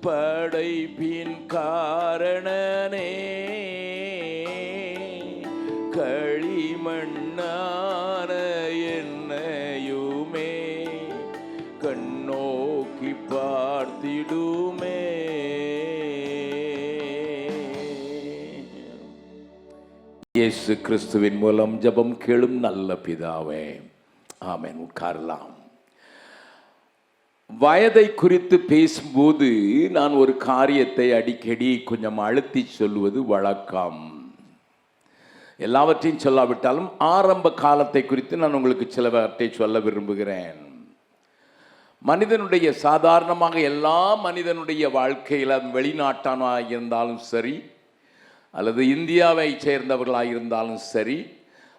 படைப்பின் காரணனே, களிமண்ணான என்னையுமே கண்ணோக்கி பார்த்திடுமே. இயேசு கிறிஸ்துவின் மூலம் ஜெபம் கேளும் நல்ல பிதாவே, ஆமென். உட்காரலாம். வயதை குறித்து பேசும்போது நான் ஒரு காரியத்தை அடிக்கடி கொஞ்சம் அழுத்தி சொல்வது வழக்கம். எல்லாவற்றையும் சொல்லாவிட்டாலும் ஆரம்ப காலத்தை குறித்து நான் உங்களுக்கு சிலவற்றை சொல்ல விரும்புகிறேன். மனிதனுடைய சாதாரணமாக எல்லா மனிதனுடைய வாழ்க்கையில் வெளிநாட்டானாக இருந்தாலும் சரி, அல்லது இந்தியாவை சேர்ந்தவர்களாக இருந்தாலும் சரி,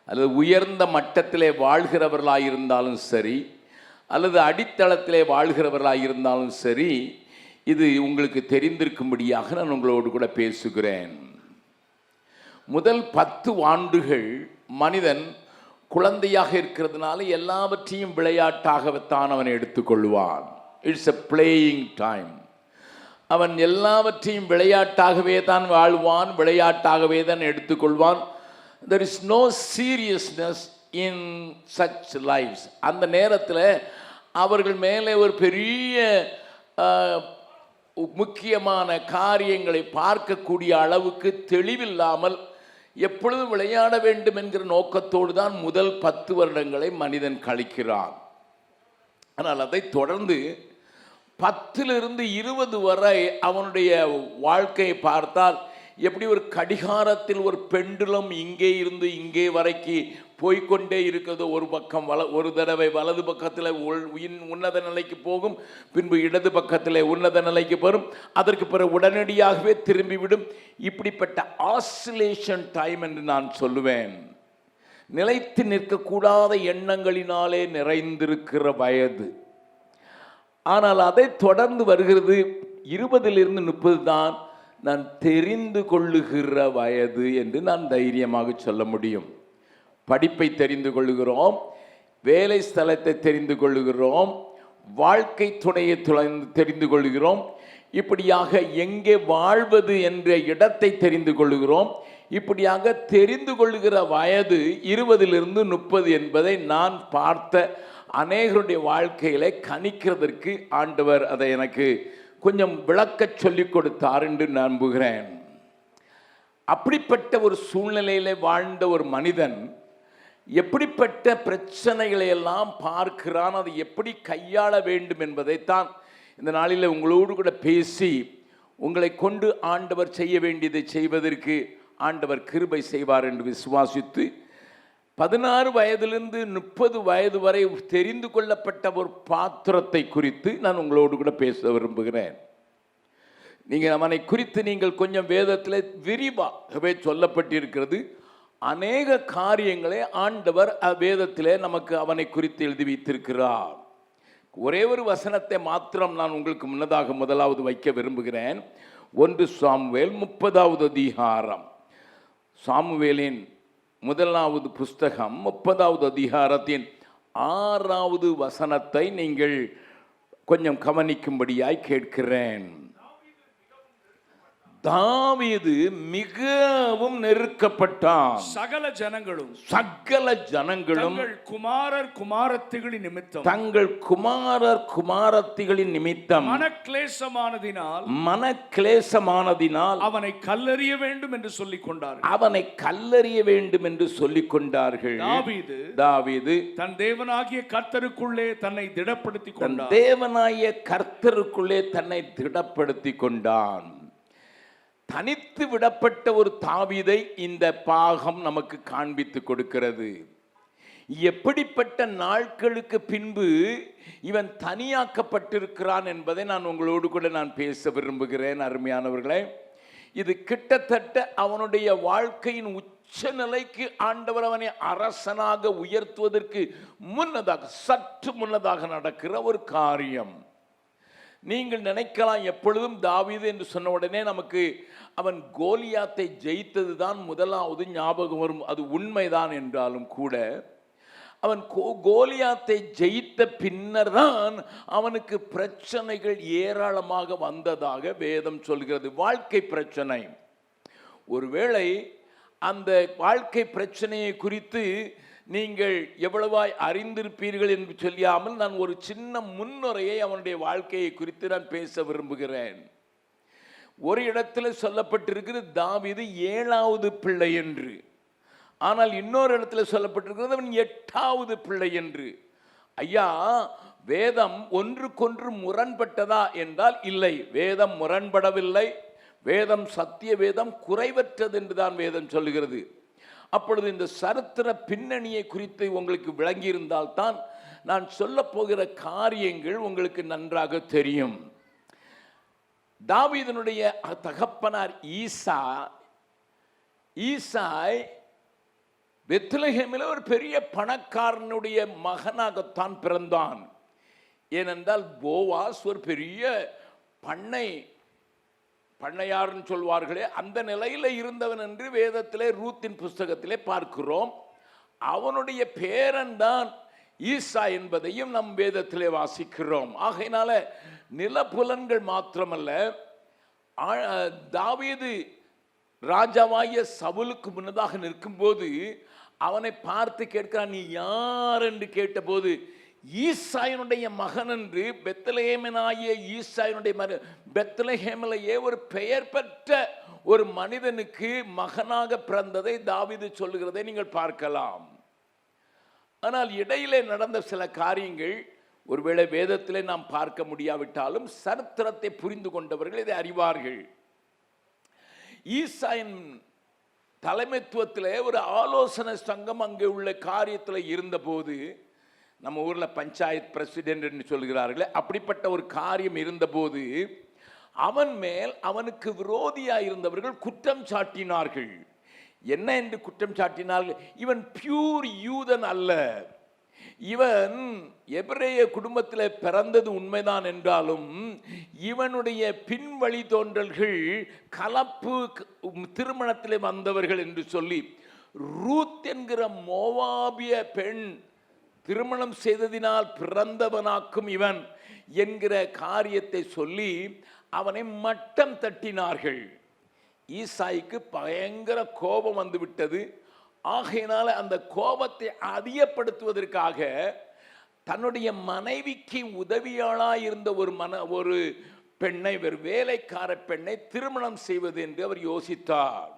அல்லது உயர்ந்த மட்டத்திலே வாழ்கிறவர்களாக இருந்தாலும் சரி, அல்லது அடித்தளத்திலே வாழ்கிறவர்களாக இருந்தாலும் சரி, இது உங்களுக்கு தெரிந்திருக்கும்படியாக நான் உங்களோடு கூட பேசுகிறேன். முதல் 10 ஆண்டுகள் மனிதன் குழந்தையாக இருக்கிறதுனால எல்லாவற்றையும் விளையாட்டாகத்தான் அவன் எடுத்துக்கொள்வான். It's a playing time. அவன் எல்லாவற்றையும் விளையாட்டாகவே தான் வாழ்வான், விளையாட்டாகவே தான் எடுத்துக்கொள்வான். there is no seriousness in such lives. அந்த நேரத்தில் அவர்கள் மேலே ஒரு பெரிய முக்கியமான காரியங்களை பார்க்கக்கூடிய அளவுக்கு தெளிவில்லாமல் எப்பொழுதும் விளையாட வேண்டும் என்கிற நோக்கத்தோடு தான் முதல் 10 வருடங்களை மனிதன் கழிக்கிறான். ஆனால் அதை தொடர்ந்து 10லிருந்து 20 வரை அவனுடைய வாழ்க்கையை பார்த்தால் எப்படி ஒரு கடிகாரத்தில் ஒரு பெண்டுலம் இங்கே இருந்து இங்கே வரைக்கு போய்கொண்டே இருக்கிறது. ஒரு பக்கம் ஒரு தடவை வலது பக்கத்தில் உன்னத நிலைக்கு போகும், பின்பு இடது பக்கத்தில் உன்னத நிலைக்கு வரும், அதற்கு பிறகு உடனடியாகவே திரும்பிவிடும். இப்படிப்பட்ட ஆசிலேஷன் டைம் என்று நான் சொல்லுவேன். நிலைத்து நிற்கக்கூடாத எண்ணங்களினாலே நிறைந்திருக்கிற வயது. ஆனால் அதை தொடர்ந்து வருகிறது 20லிருந்து 30 தான் நான் தெரிந்து கொள்ளுகிற வயது என்று நான் தைரியமாக சொல்ல முடியும். படிப்பை தெரிந்து கொள்ளுகிறோம், வேலை ஸ்தலத்தை தெரிந்து கொள்ளுகிறோம், வாழ்க்கை துணையை தெரிந்து கொள்ளுகிறோம். இப்படியாக எங்கே வாழ்வது என்ற இடத்தை தெரிந்து கொள்ளுகிறோம். இப்படியாக தெரிந்து கொள்ளுகிற வயது 20லிருந்து 30 என்பதை நான் பார்த்த அநேகருடைய வாழ்க்கையில கணிக்கிறதற்கு ஆண்டவர் அதை எனக்கு கொஞ்சம் விளக்க சொல்லிக் கொடுத்தார் என்று நம்புகிறேன். அப்படிப்பட்ட ஒரு சூழ்நிலையில வாழ்ந்த ஒரு மனிதன் எப்படிப்பட்ட பிரச்சனைகளை எல்லாம் பார்க்கிறான், அதை எப்படி கையாள வேண்டும் என்பதைத்தான் இந்த நாளில் உங்களோடு கூட பேசி உங்களை கொண்டு ஆண்டவர் செய்ய வேண்டியதை செய்வதற்கு ஆண்டவர் கிருபை செய்வார் என்று விசுவாசித்து 16 வயதிலிருந்து 30 வயது வரை தெரிந்து கொள்ளப்பட்ட ஒரு பாத்திரத்தை குறித்து நான் உங்களோடு கூட பேச விரும்புகிறேன். நீங்கள் அவனை குறித்து நீங்கள் கொஞ்சம் வேதத்தில் விரிவாகவே சொல்லப்பட்டிருக்கிறது. அநேக காரியங்களை ஆண்டவர் வேதத்திலே நமக்கு அவனை குறித்து எழுதி வைத்திருக்கிறார். ஒரே ஒரு வசனத்தை மாத்திரம் நான் உங்களுக்கு முன்னதாக முதலாவது வைக்க விரும்புகிறேன். 1 சாமுவேல் 30வது அதிகாரம். சாமுவேலின் முதலாவது புஸ்தகம் 30வது அதிகாரத்தின் 6வது வசனத்தை நீங்கள் கொஞ்சம் கவனிக்கும்படியாய் கேட்கிறேன். தாவீது மிகவும் நெருக்கப்பட்டான். சகல ஜனங்களும் தங்கள் குமாரர் குமாரத்திகளின் நிமித்தம் மனக்லேசமானதினால் அவனை கல்லறிய வேண்டும் என்று சொல்லிக் கொண்டார்கள். தாவீது தன் தேவனாகிய கர்த்தருக்குள்ளே தன்னை திடப்படுத்திக் கொண்டான். தனித்து விடப்பட்ட ஒரு தாவீதை இந்த பாகம் நமக்கு காண்பித்து கொடுக்கிறது. எப்படிப்பட்ட நாட்களுக்கு பின்பு இவன் தனியாக்கப்பட்டிருக்கிறான் என்பதை நான் உங்களோடு கூட நான் பேச விரும்புகிறேன். அருமையானவர்களே, இது கிட்டத்தட்ட அவனுடைய வாழ்க்கையின் உச்ச நிலைக்கு ஆண்டவர் அவனை அரசனாக உயர்த்துவதற்கு சற்று முன்னதாக நடக்கிற ஒரு காரியம். நீங்கள் நினைக்கலாம், எப்பொழுதும் தாவீது என்று சொன்ன உடனே நமக்கு அவன் கோலியாத்தை ஜெயித்தது தான் முதலாவது ஞாபகம் வரும். அது உண்மைதான் என்றாலும் கூட அவன் கோலியாத்தை ஜெயித்த பின்னர் தான் அவனுக்கு பிரச்சனைகள் ஏராளமாக வந்ததாக வேதம் சொல்கிறது. வாழ்க்கை பிரச்சனை. ஒருவேளை அந்த வாழ்க்கை பிரச்சனையை குறித்து நீங்கள் எவ்வளவாய் அறிந்திருப்பீர்கள் என்று சொல்லாமல் நான் ஒரு சின்ன முன்னுரையை அவனுடைய வாழ்க்கையை குறித்து நான் பேச விரும்புகிறேன். ஒரு இடத்துல சொல்லப்பட்டிருக்கிறது தாவீது 7வது பிள்ளை என்று. ஆனால் இன்னொரு இடத்துல சொல்லப்பட்டிருக்கிறது அவன் 8வது பிள்ளை என்று. ஐயா, வேதம் ஒன்றுக்கொன்று முரண்பட்டதா என்றால் இல்லை, வேதம் முரண்படவில்லை. வேதம் சத்திய வேதம், குறைவற்றது என்றுதான் வேதம் சொல்லுகிறது. அப்பொழுது இந்த சரித்திர பின்னணியை குறித்து உங்களுக்கு விளங்கியிருந்தால் தான் நான் சொல்ல போகிற காரியங்கள் உங்களுக்கு நன்றாக தெரியும். தாவீதினுடைய தகப்பனார் ஈசாய் பெத்லகேமில் ஒரு பெரிய பணக்காரனுடைய மகனாகத்தான் பிறந்தான். ஏனென்றால் போவாஸ் ஒரு பெரிய பண்ணையார்னு சொல்வார்களே, அந்த நிலையில் இருந்தவன் என்று வேதத்திலே ரூத்தின் புஸ்தகத்திலே பார்க்கிறோம். அவனுடைய பேரன் தான் ஈசா என்பதையும் நம் வேதத்திலே வாசிக்கிறோம். ஆகையினால நிலப்புலன்கள் மாத்திரமல்ல, தாவீது ராஜாவாகிய சவுலுக்கு முன்னதாக நிற்கும்போது அவனை பார்த்து கேட்கிறான், நீ யார் என்று கேட்டபோது ஈசாயினுடைய மகன் என்று, பெத்லகேமனாகிய ஈசாயினுடைய மகன், பெத்லகேமிலேயே ஒரு பெயர் பெற்ற ஒரு மனிதனுக்கு மகனாக பிறந்ததை தாவீது சொல்லுகிறதை நீங்கள் பார்க்கலாம். ஆனால் இடையிலே நடந்த சில காரியங்கள் ஒருவேளை வேதத்திலே நாம் பார்க்க முடியாவிட்டாலும் சரித்திரத்தை புரிந்து கொண்டவர்கள் இதை அறிவார்கள். ஈசாயின் தலைமைத்துவத்திலே ஒரு ஆலோசனை சங்கம் அங்கே உள்ள காரியத்தில் இருந்தபோது, நம்ம ஊரில் பஞ்சாயத்து பிரசிடென்ட் என்று சொல்கிறார்களே, அப்படிப்பட்ட ஒரு காரியம் இருந்தபோது அவன் மேல் அவனுக்கு விரோதியாக இருந்தவர்கள் குற்றம் சாட்டினார்கள். என்ன என்று குற்றம் சாட்டினார்கள்? இவன் பியூர் யூதன் அல்ல, இவன் எபிரேய குடும்பத்தில் பிறந்தது உண்மைதான் என்றாலும் இவனுடைய பின்வழி தோன்றல்கள் கலப்பு திருமணத்திலே வந்தவர்கள் என்று சொல்லி, ரூத் என்கிற மோவாபிய பெண் திருமணம் செய்ததினால் பிறந்தவனாக்கும் இவன் என்கிற காரியத்தை சொல்லி அவனை மட்டம் தட்டினார்கள். ஈசாய்க்கு பயங்கர கோபம் வந்து விட்டது. ஆகையினால அந்த கோபத்தை அதிகப்படுத்துவதற்காக தன்னுடைய மனைவிக்கு உதவியாளாக இருந்த ஒரு பெண்ணை, ஒரு வேலைக்கார பெண்ணை திருமணம் செய்வது என்று அவர் யோசித்தார்.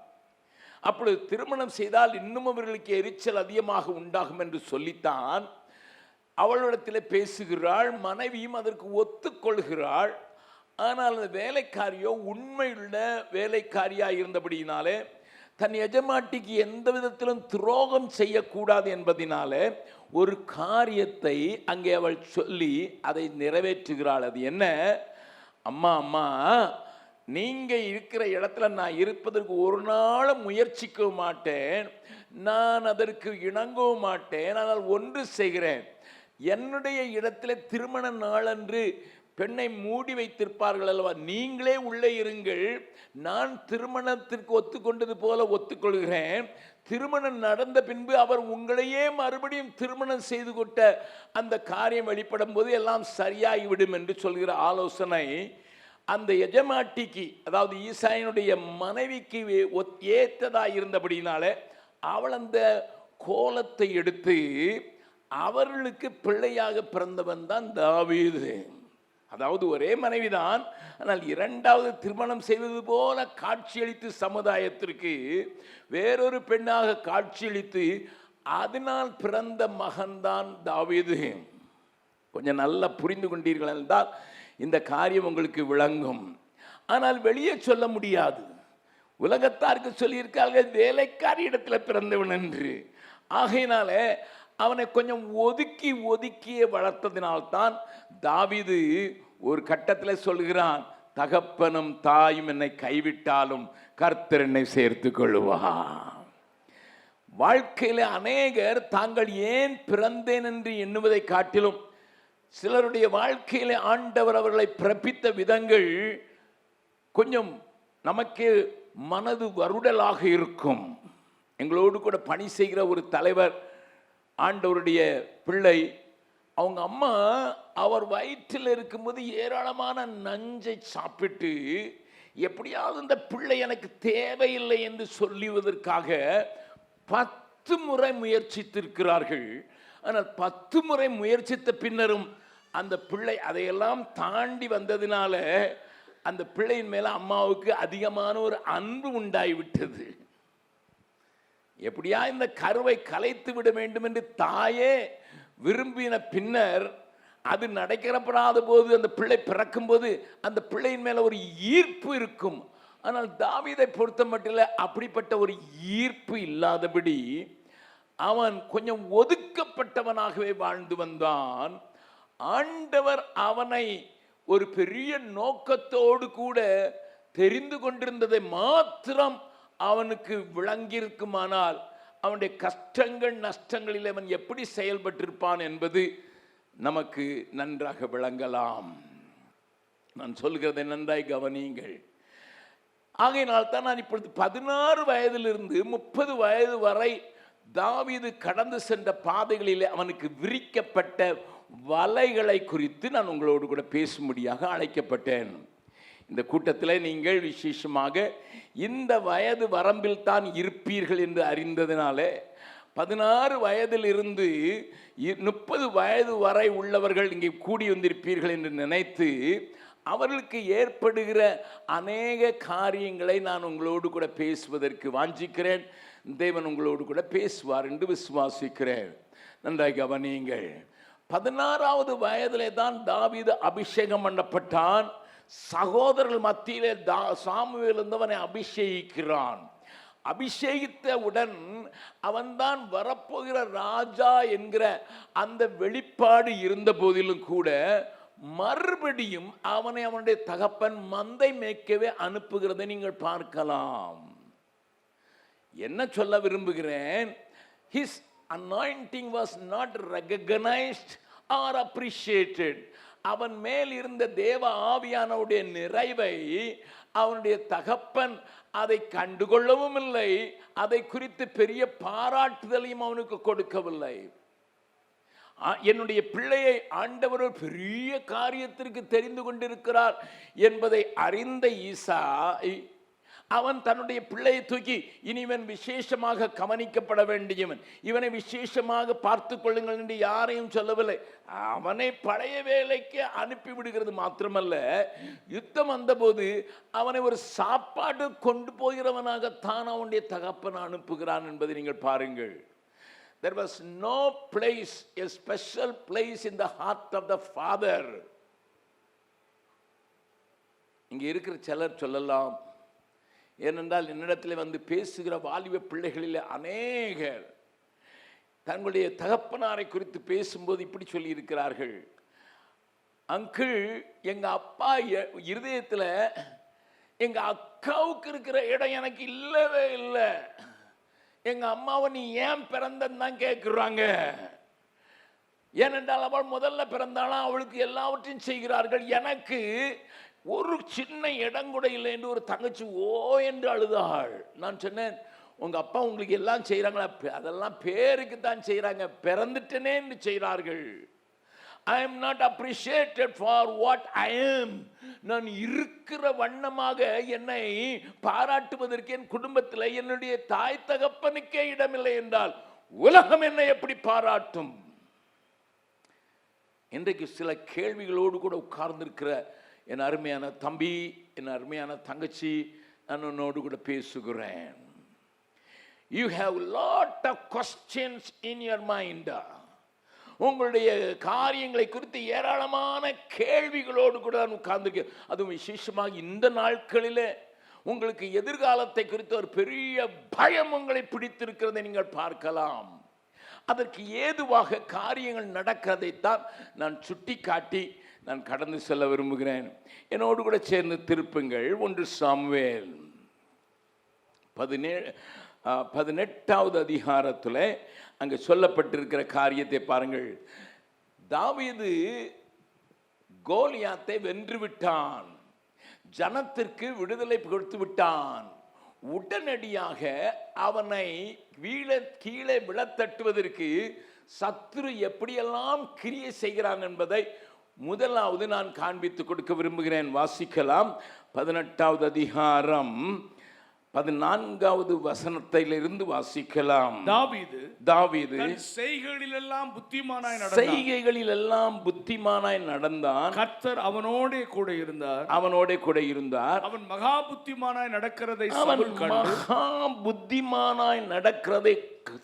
அப்பொழுது திருமணம் செய்தால் இன்னும் அவர்களுக்கு எரிச்சல் அதிகமாக உண்டாகும் என்று சொல்லித்தான் அவளிடத்தில் பேசுகிறாள். மனைவியும் அதற்கு ஒத்துக்கொள்கிறாள். ஆனால் அந்த வேலைக்காரியோ உண்மையுள்ள வேலைக்காரியாக இருந்தபடியினாலே தன் எஜமாட்டிக்கு எந்த விதத்திலும் துரோகம் செய்யக்கூடாது என்பதனால ஒரு காரியத்தை அங்கே அவள் சொல்லி அதை நிறைவேற்றுகிறாள். அது என்ன? அம்மா, நீங்க இருக்கிற இடத்துல நான் இருப்பதற்கு ஒரு நாள் முயற்சிக்கவும் மாட்டேன், நான் அதற்கு இணங்கவும் மாட்டேன். ஆனால் ஒன்று செய்கிறேன், என்னுடைய இடத்துல திருமண நாளன்று பெண்ணை மூடி வைத்திருப்பார்கள் அல்லவா, நீங்களே உள்ளே இருங்கள், நான் திருமணத்திற்கு ஒத்துக்கொண்டது போல ஒத்துக்கொள்கிறேன். திருமணம் நடந்த பின்பு அவர் உங்களையே மறுபடியும் திருமணம் செய்து கொண்ட அந்த காரியம் வெளிப்படும் போது எல்லாம் சரியாகிவிடும் என்று சொல்கிற ஆலோசனை அந்த எஜமாட்டிக்கு, அதாவது ஈசாயினுடைய மனைவிக்கு ஏற்றதாக இருந்தபடினால அவள் அந்த கோலத்தை எடுத்து அவர்களுக்கு பிள்ளையாக பிறந்தவன் தான் தாவீது. அதாவது ஒரே மனைவிதான், ஆனால் இரண்டாவது திருமணம் செய்வது போல காட்சியளித்து சமுதாயத்திற்கு வேறொரு பெண்ணாக காட்சியளித்து அதனால் பிறந்த மகன்தான் தாவீது. கொஞ்சம் நல்லா புரிந்து கொண்டீர்கள் என்றால் இந்த காரியம் உங்களுக்கு விளங்கும். ஆனால் வெளியே சொல்ல முடியாது. உலகத்தாருக்கு சொல்லியிருக்கார்கள் வேலைக்காரி இடத்துல பிறந்தவன் என்று. ஆகையினால அவனை கொஞ்சம் ஒதுக்கியே வளர்த்ததினால்தான் தாவீது ஒரு கட்டத்தில் சொல்கிறான், தகப்பனும் தாயும் என்னை கைவிட்டாலும் கர்த்தர் என்னை சேர்த்து கொள்ளுவார். வாழ்க்கையில் அநேகர் தாங்கள் ஏன் பிறந்தேன் என்று எண்ணுவதை காட்டிலும் சிலருடைய வாழ்க்கையில ஆண்டவர் அவர்களை பிறப்பித்த விதங்கள் கொஞ்சம் நமக்கு மனது வருடலாக இருக்கும். எங்களோடு கூட பணி செய்கிற ஒரு தலைவர் ஆண்டவருடைய பிள்ளை, அவங்க அம்மா அவர் வயிற்றில் இருக்கும்போது ஏராளமான நஞ்சை சாப்பிட்டு எப்படியாவது இந்த பிள்ளை எனக்கு தேவையில்லை என்று சொல்லுவதற்காக 10 முறை முயற்சித்திருக்கிறார்கள். ஆனால் 10 முறை முயற்சித்த பின்னரும் அந்த பிள்ளை அதையெல்லாம் தாண்டி வந்ததினால அந்த பிள்ளையின் மேல அம்மாவுக்கு அதிகமான ஒரு அன்பு உண்டாகிவிட்டது. எப்படியா இந்த கருவை கலைத்து விட வேண்டும் என்று தாயே விரும்பின பின்னர் அது நடக்கிறப்படாத போது அந்த பிள்ளை பிறக்கும் போது அந்த பிள்ளையின் மேல ஒரு ஈர்ப்பு இருக்கும். ஆனால் தாவீதை பொறுத்த மட்டும் அப்படிப்பட்ட ஒரு ஈர்ப்பு இல்லாதபடி அவன் கொஞ்சம் ஒதுக்கப்பட்டவனாகவே வாழ்ந்து வந்தான். ஆண்டவர் அவனை ஒரு பெரிய நோக்கத்தோடு கூட தெரிந்து கொண்டிருந்ததை மாத்திரம் அவனுக்கு விளங்கியிருக்குமானால் அவனுடைய கஷ்டங்கள் நஷ்டங்களில் அவன் எப்படி செயல்பட்டிருப்பான் என்பது நமக்கு நன்றாக விளங்கலாம். நான் சொல்கிறதை நன்றாய் கவனியுங்கள். ஆகையினால் தான் நான் இப்பொழுது 16 வயதிலிருந்து 30 வயது வரை தாவீது கடந்து சென்ற பாதைகளிலே அவனுக்கு விரிக்கப்பட்ட வலைகளை குறித்து நான் உங்களோடு கூட பேசும்படியாக அழைக்கப்பட்டேன். இந்த கூட்டத்தில் நீங்கள் விசேஷமாக இந்த வயது வரம்பில் தான் இருப்பீர்கள் என்று அறிந்ததினாலே 16 வயதிலிருந்து 30 வயது வரை உள்ளவர்கள் இங்கே கூடி வந்திருப்பீர்கள் என்று நினைத்து அவர்களுக்கு ஏற்படுகிற அநேக காரியங்களை நான் உங்களோடு கூட பேசுவதற்கு வாஞ்சிக்கிறேன். தேவன் உங்களோடு கூட பேசுவார் என்று விசுவாசிக்கிறேன். நன்றாக கவனியுங்கள். 16வது வயதிலே தான் தாவீது அபிஷேகம் பண்ணப்பட்டான். சகோதரர்கள் மத்தியிலே சாமுவேல் இருந்தவனை அபிஷேகிக்கிறான். அபிஷேகித்தவுடன் அவன்தான் வரப்போகிற ராஜா என்கிற அந்த வெளிப்பாடு இருந்த போதிலும் கூட மறுபடியும் அவனை அவனுடைய தகப்பன் மந்தை மேய்க்கவே அனுப்புகிறதை நீங்கள் பார்க்கலாம். என்ன சொல்ல விரும்புகிறேன்? His anointing was not recognized or appreciated. அவன் மேல் இருந்த தேவ ஆவியானவருடைய நிறைவை அவனுடைய தகப்பன் அதை கண்டுகொள்ளவும் இல்லை, அதை குறித்து பெரிய பாராட்டுதலையும் அவனுக்கு கொடுக்கவில்லை. என்னுடைய பிள்ளையை ஆண்டவர் ஒரு பெரிய காரியத்திற்கு தெரிந்து கொண்டிருக்கிறார் என்பதை அறிந்த ஈசா அவன் தன்னுடைய பிள்ளையை தூக்கி இனிவன் விசேஷமாக கவனிக்கப்பட வேண்டியவன், இவனை விசேஷமாக பார்த்து கொள்ளுங்கள் என்று யாரையும் சொல்லவில்லை. அவனை பழைய வேலைக்கு அனுப்பிவிடுகிறது மாத்திரமல்ல, யுத்தம் வந்தபோது அவனை ஒரு சாப்பாடு கொண்டு போகிறவனாகத்தான் அவனுடைய தகப்பன் அனுப்புகிறான் என்பதை நீங்கள் பாருங்கள். There was no place, a special place in the heart of the father. இங்கே இருக்கிற சிலர் சொல்லலாம், ஏனென்றால் என்னிடத்தில் வந்து பேசுகிற வாலிப பிள்ளைகளில் அநேகர் தங்களுடைய தகப்பனாரை குறித்து பேசும்போது இப்படி சொல்லி இருக்கிறார்கள், அங்கிள் எங்க அப்பா இருதயத்தில் எங்க அக்காவுக்கு இருக்கிற இடம் எனக்கு இல்லவே இல்லை, எங்க அம்மாவை நீ ஏன் பிறந்தன்னு தான் கேட்குறாங்க. ஏனென்றால் அவள் முதல்ல பிறந்தாலும் அவளுக்கு எல்லாவற்றையும் செய்கிறார்கள், எனக்கு ஒரு சின்ன இடம் கூட இல்லை என்று ஒரு தங்கச்சி ஓ என்று அழுதாள். நான் சொன்னேன், உங்க அப்பா உங்களுக்கு எல்லாம் செய்யறாங்களா? அதெல்லாம் பேருக்கு தான் செய்யறாங்க, பிறந்துட்டனே என்று செய்கிறார்கள். I am not appreciated for what I am. நான் இருக்கிற வண்ணமாக என்னை பாராட்டுவதற்கு என் குடும்பத்தில் என்னுடைய தாய் தகப்பனுக்கே இடமில்லை என்றால் உலகம் என்னை எப்படி பாராட்டும்? இன்றைக்கு சில கேள்விகளோடு கூட உட்கார்ந்திருக்கிற என் அருமையான தம்பி, என் அருமையான தங்கச்சி, நான் உன்னோடு கூட பேசுகிறேன். You have lot of questions in your mind. உங்களுடைய காரியங்களை குறித்து ஏராளமான கேள்விகளோடு கூட நான் உட்கார்ந்திருக்கேன். அதுவும் விசேஷமாக இந்த நாட்களிலே உங்களுக்கு எதிர்காலத்தை குறித்த ஒரு பெரிய பயம் உங்களை பிடித்திருக்கிறதை நீங்கள் பார்க்கலாம். அதற்கு ஏதுவாக காரியங்கள் நடக்கிறதைத்தான் நான் சுட்டி காட்டி நான் கடந்து செல்ல விரும்புகிறேன். என்னோடு கூட சேர்ந்து திருப்புங்கள் 1 சாமுவேல் 18வது அதிகாரத்தில் அங்கே சொல்லப்பட்டிருக்கிற காரியத்தை பாருங்கள். தாவீது கோலியாத்தை வென்று விட்டான், ஜனத்திற்கு விடுதலை கொடுத்து விட்டான். உடனடியாக அவனை கீழே விழத்தட்டுவதற்கு சத்துரு எப்படியெல்லாம் கிரியை செய்கிறான் என்பதை முதலாவது நான் காண்பித்து கொடுக்க விரும்புகிறேன். வாசிக்கலாம். 18வது அதிகாரம் 14வது வசனத்திலிருந்து வாசிக்கலாம். தாவீது செய்கைகளிலெல்லாம் புத்திமானாய் நடந்தான். கர்த்தர் அவனோடே கூட இருந்தார். அவன் மகா புத்திமானாய் நடக்கிறதை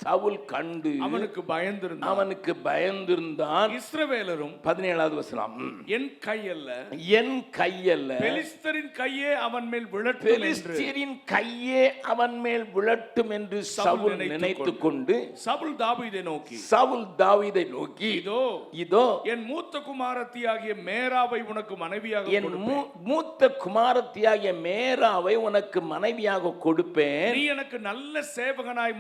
சவுல் கண்டு அவனுக்கு பயந்திருந்தான். இஸ்ரவேலரும் 17வது வசனம், என் கையல்ல பெலிஸ்தரின் கையே அவன் மேல் விழட்டும் என்று சவுல் நினைத்துக் கொண்டு சவுல் தாவீதை நோக்கி இதோ என் மூத்த குமாரத்தியாகிய மேராவை உனக்கு மனைவியாக கொடுப்பேன். நீ எனக்கு நல்ல சேவகனாய்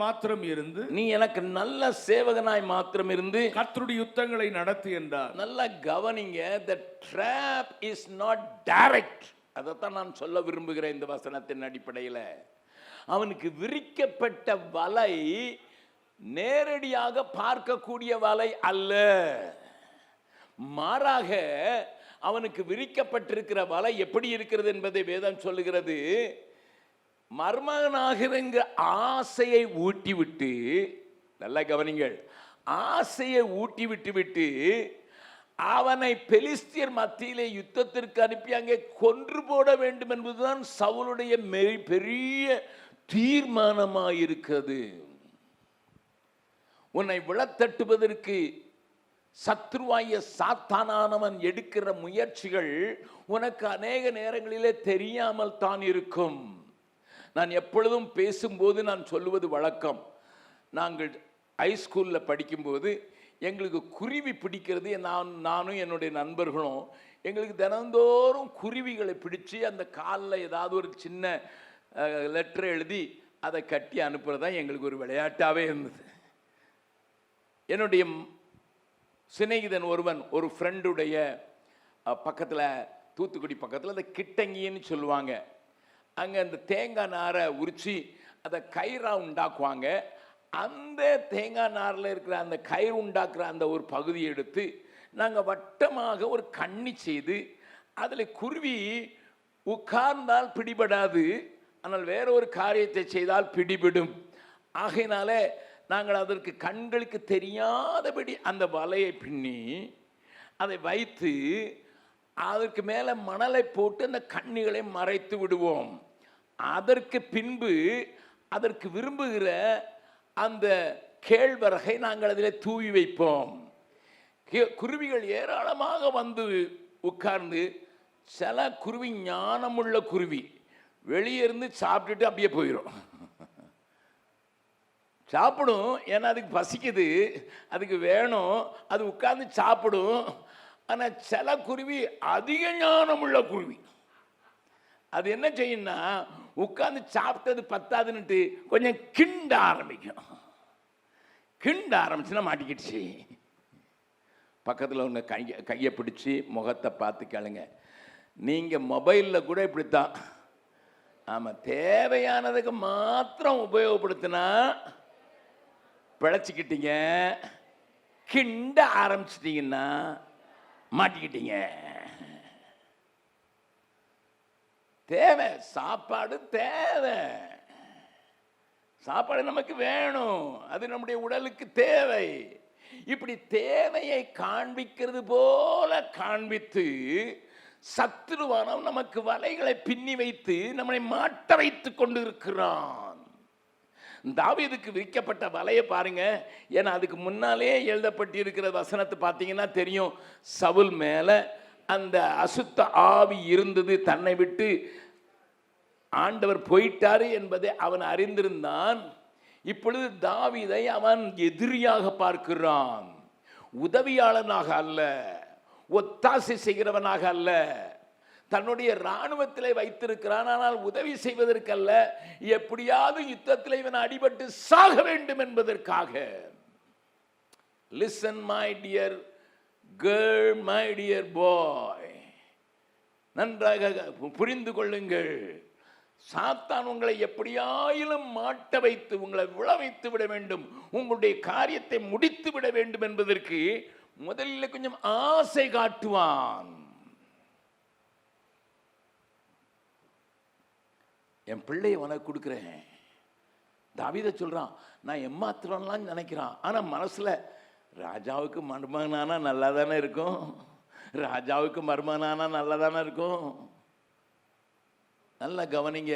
மாத்திரம் இருந்து கர்த்தருடைய யுத்தங்களை நடத்து என்றார். நல்லா கவனிங்க. the trap is not direct. அதைத்தான் நான் சொல்ல விரும்புகிறேன் இந்த வசனத்தின் அடிப்படையில். அவனுக்கு விரிக்கப்பட்ட வலை நேரடியாக பார்க்கக்கூடிய வலை அல்ல. மாறாக அவனுக்கு விரிக்கப்பட்டிருக்கிற வலை எப்படி இருக்கிறது என்பதை வேதம் சொல்லுகிறது. மர்மனாகிற ஆசையை ஊட்டிவிட்டு, நல்லா கவனிங்கள், ஆசையை ஊட்டி விட்டு அவனை பெலிஸ்தியர் மத்தியிலே யுத்தத்திற்கு அனுப்பி அங்கே கொன்று போட வேண்டும் என்பதுதான் சவுலுடைய பெரிய தீர்மானமாயிருக்கிறது. உன்னை விழத்தட்டுவதற்கு சத்ருவாய சாத்தானானவன் எடுக்கிற முயற்சிகள் உனக்கு அநேக நேரங்களிலே தெரியாமல் தான் இருக்கும். நான் எப்பொழுதும் பேசும்போது நான் சொல்லுவது வழக்கம். நாங்கள் ஹைஸ்கூலில் படிக்கும்போது எங்களுக்கு குருவி பிடிக்கிறது, நானும் என்னுடைய நண்பர்களும் எங்களுக்கு தினந்தோறும் குருவிகளை பிடிச்சி அந்த காலில் ஏதாவது ஒரு சின்ன லெட்டர் எழுதி அதை கட்டி அனுப்புறது தான் எங்களுக்கு ஒரு விளையாட்டாகவே இருந்தது. என்னுடைய சிநேகிதன் ஒருவன், ஒரு ஃப்ரெண்டுடைய பக்கத்தில், தூத்துக்குடி பக்கத்தில் அந்த கிட்டங்கின்னு சொல்லுவாங்க, அங்கே அந்த தேங்காய் நாரை உரித்து அதை கயிறாக உண்டாக்குவாங்க. அந்த தேங்காய் நாரில் இருக்கிற அந்த கயிறு உண்டாக்குற அந்த ஒரு பகுதியை எடுத்து நாங்கள் வட்டமாக ஒரு கண்ணி செய்து அதில் குருவி உட்கார்ந்தால் பிடிபடாது, ஆனால் வேற ஒரு காரியத்தை செய்தால் பிடிபடும். ஆகையினால நாங்கள் அதற்கு கண்களுக்கு தெரியாதபடி அந்த வலையை பின்னி அதை வைத்து அதற்கு மேலே மணலை போட்டு அந்த கண்ணிகளை மறைத்து விடுவோம். அதற்கு பின்பு அதற்கு விரும்புகிற அந்த கேழ்வரகை நாங்கள் அதில் தூவி வைப்போம். குருவிகள் ஏராளமாக வந்து உட்கார்ந்து, சில குருவி ஞானமுள்ள குருவி வெளியே இருந்து சாப்பிட்டுட்டு அப்படியே போயிடும். சாப்பிடும், ஏன்னா அதுக்கு பசிக்குது, அதுக்கு வேணும், அது உட்கார்ந்து சாப்பிடும். ஆனால் சில குருவி அதிக ஞானமுள்ள குருவி அது என்ன செய்யும்னா, உட்கார்ந்து சாப்பிட்டது பத்தாதுன்னுட்டு கொஞ்சம் கிண்ட ஆரம்பிக்கும். கிண்ட ஆரம்பிச்சுன்னா மாட்டிக்கிடுச்சு. பக்கத்தில் உங்க கையை பிடிச்சி முகத்தை பார்த்து கேளுங்க. நீங்கள் மொபைலில் கூட இப்படித்தான். ஆமாம், தேவையானதுக்கு மாத்திரம் உபயோகப்படுத்தினா பிழைச்சிக்கிட்டீங்க, கிண்ட ஆரம்பிச்சிட்டிங்கன்னா மாட்டிக்கிட்டீங்க. தேவை, சாப்பாடு தேவை, சாப்பாடு நமக்கு வேணும், அது நம்முடைய உடலுக்கு தேவை. இப்படி தேவையை காண்பிக்கிறது போல காண்பித்து சத்துருவானவன் நமக்கு வலைகளை பின்னி வைத்து நம்மை மாட்ட வைத்துக் கொண்டு இருக்கிறான். தாவீதுக்கு விரிக்கப்பட்ட வலையை பாருங்க. ஏன்னா அதுக்கு முன்னாலே எழுதப்பட்டிருக்கிற வசனத்தை பார்த்தீங்கன்னா தெரியும். சவுல் மேல அந்த அசுத்த ஆவி இருந்தது, தன்னை விட்டு ஆண்டவர் போயிட்டாரு என்பதை அவன் அறிந்திருந்தான். இப்பொழுது தாவீதை அவன் எதிரியாக பார்க்கிறான். உதவியாளனாக அல்ல, ஒத்தாசை செய்கிறவனாக அல்ல. தன்னுடைய இராணுவத்தில் வைத்திருக்கிறான், ஆனால் உதவி செய்வதற்கல்ல, எப்படியாவது யுத்தத்தில் இவன் அடிபட்டு சாக வேண்டும் என்பதற்காக. Listen my dear girl, my dear boy, நன்றாக புரிந்து கொள்ளுங்கள். சாத்தான் உங்களை எப்படியாயிலும் மாட்ட வைத்து உங்களை விழ வைத்து விட வேண்டும், உங்களுடைய காரியத்தை முடித்து விட வேண்டும் என்பதற்கு முதலில் கொஞ்சம் ஆசை காட்டுவான். என் பிள்ளையை உனக்கு கொடுக்குறேன். தாவீதை சொல்றான், நான் ஏமாத்திரம்லாம் நினைக்கிறான். ஆனா மனசுல ராஜாவுக்கு மருமகனானா நல்லா தானே இருக்கும், ராஜாவுக்கு மருமகனானா நல்லா தானே இருக்கும். நல்லா கவனிங்க,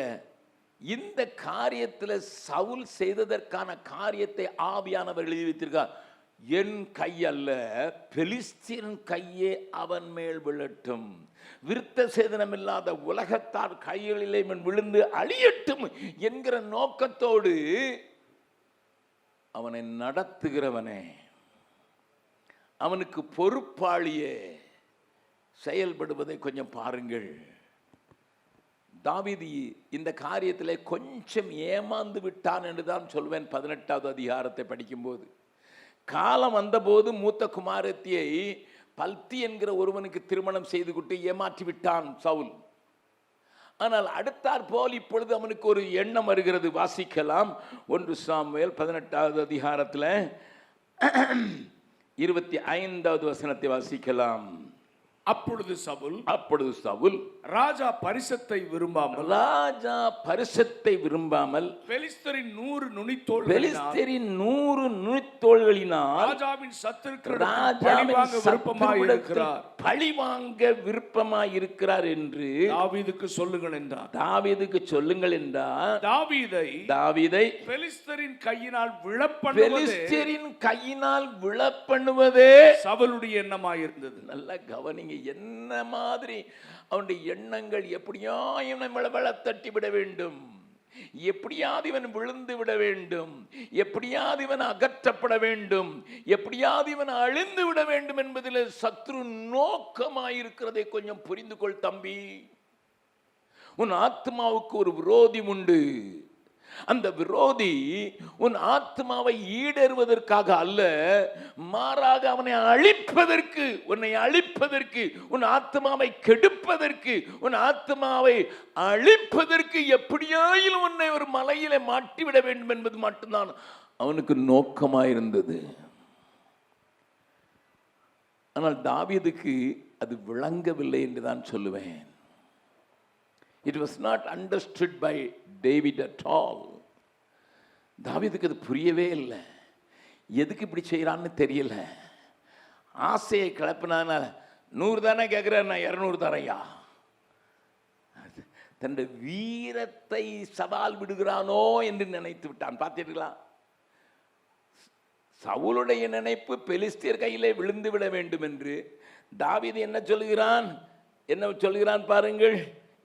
இந்த காரியத்தில் சவுல் செய்ததற்கான காரியத்தை ஆவியானவர் எழுதி வைத்திருக்கார். என் கை அல்ல, பெலிஸ்தீன் கையே அவன் மேல் விழட்டும், விருத்த சேதனம் இல்லாத உலகத்தார் கைகளிலே விழுந்து அழியட்டும் என்கிற நோக்கத்தோடு அவனை நடத்துகிறவனே, அவனுக்கு பொறுப்பாளியே செயல்படுவதை கொஞ்சம் பாருங்கள். தாவீது இந்த காரியத்திலே கொஞ்சம் ஏமாந்து விட்டான் என்று தான் சொல்வேன். 18வது அதிகாரத்தை படிக்கும்போது, காலம் வந்தபோது மூத்த குமாரத்தியை பல்தி என்கிற ஒருவனுக்கு திருமணம் செய்து கொண்டு ஏமாற்றி விட்டான் சவுல். ஆனால் அடுத்தாற் போல் இப்பொழுது அவனுக்கு ஒரு எண்ணம் வருகிறது. வாசிக்கலாம், 1 சாமுவேல் 18வது அதிகாரத்தில் 25வது வசனத்தை வாசிக்கலாம். அப்பொழுது சவுல் ராஜா பரிசத்தை விரும்பாமல் பெலிஸ்தரின் 100 நுனித்தோள்களினால் ராஜாவின் சத்துருக்களுக்கு பழிவாங்க விருப்பமாயிருக்கிறார் என்று தாவீதுக்கு சொல்லுங்கள் என்றார். தாவீதை பெலிஸ்தரின் கையினால் விழப்பண்ணுவதே சவுலுடைய எண்ணமாயிருந்தது. நல்ல கவனிங்க, என்ன மாதிரி அவனுடைய எண்ணங்கள். எப்படியா இவனை விளவள தட்டி விட வேண்டும், எப்படியாவது இவன் விழுந்து விட வேண்டும், எப்படியாவது இவன் அகற்றப்பட வேண்டும், எப்படியாவது இவன் அழிந்து விட வேண்டும் என்பதில் சத்ரு நோக்கமாயிருக்கிறதை கொஞ்சம் புரிந்து கொள் தம்பி. உன் ஆத்மாவுக்கு ஒரு விரோதி உண்டு. அந்த விரோதி உன் ஆத்மாவை ஈடேறுவதற்காக அல்ல, மாறாக அவனை அழிப்பதற்கு, உன்னை அழிப்பதற்கு, உன் ஆத்மாவை கெடுப்பதற்கு, உன் ஆத்மாவை அழிப்பதற்கு, எப்படியாயிலும் உன்னை ஒரு மலையிலே மாட்டிவிட வேண்டும் என்பது மட்டும்தான் அவனுக்கு நோக்கமாயிருந்தது. ஆனால் தாவீதுக்கு அது விளங்கவில்லை என்று தான் சொல்லுவேன். It was not understood by David at all. தாவீதுக்கு அது புரியவே இல்லை. எதுக்கு இப்படி செய்யறான்னு தெரியல. ஆசையை கிளப்பினான 100 தானே கேட்கிறேன், நான் 200 தரையா. தன்னுடைய வீரத்தை சவால் விடுகிறானோ என்று நினைத்து விட்டான். பார்த்தீர்களா, சவுலுடைய நினைப்பு பெலிஸ்தியர் கையிலே விழுந்து விட வேண்டும் என்று. தாவீது என்ன சொல்கிறான் பாருங்கள்.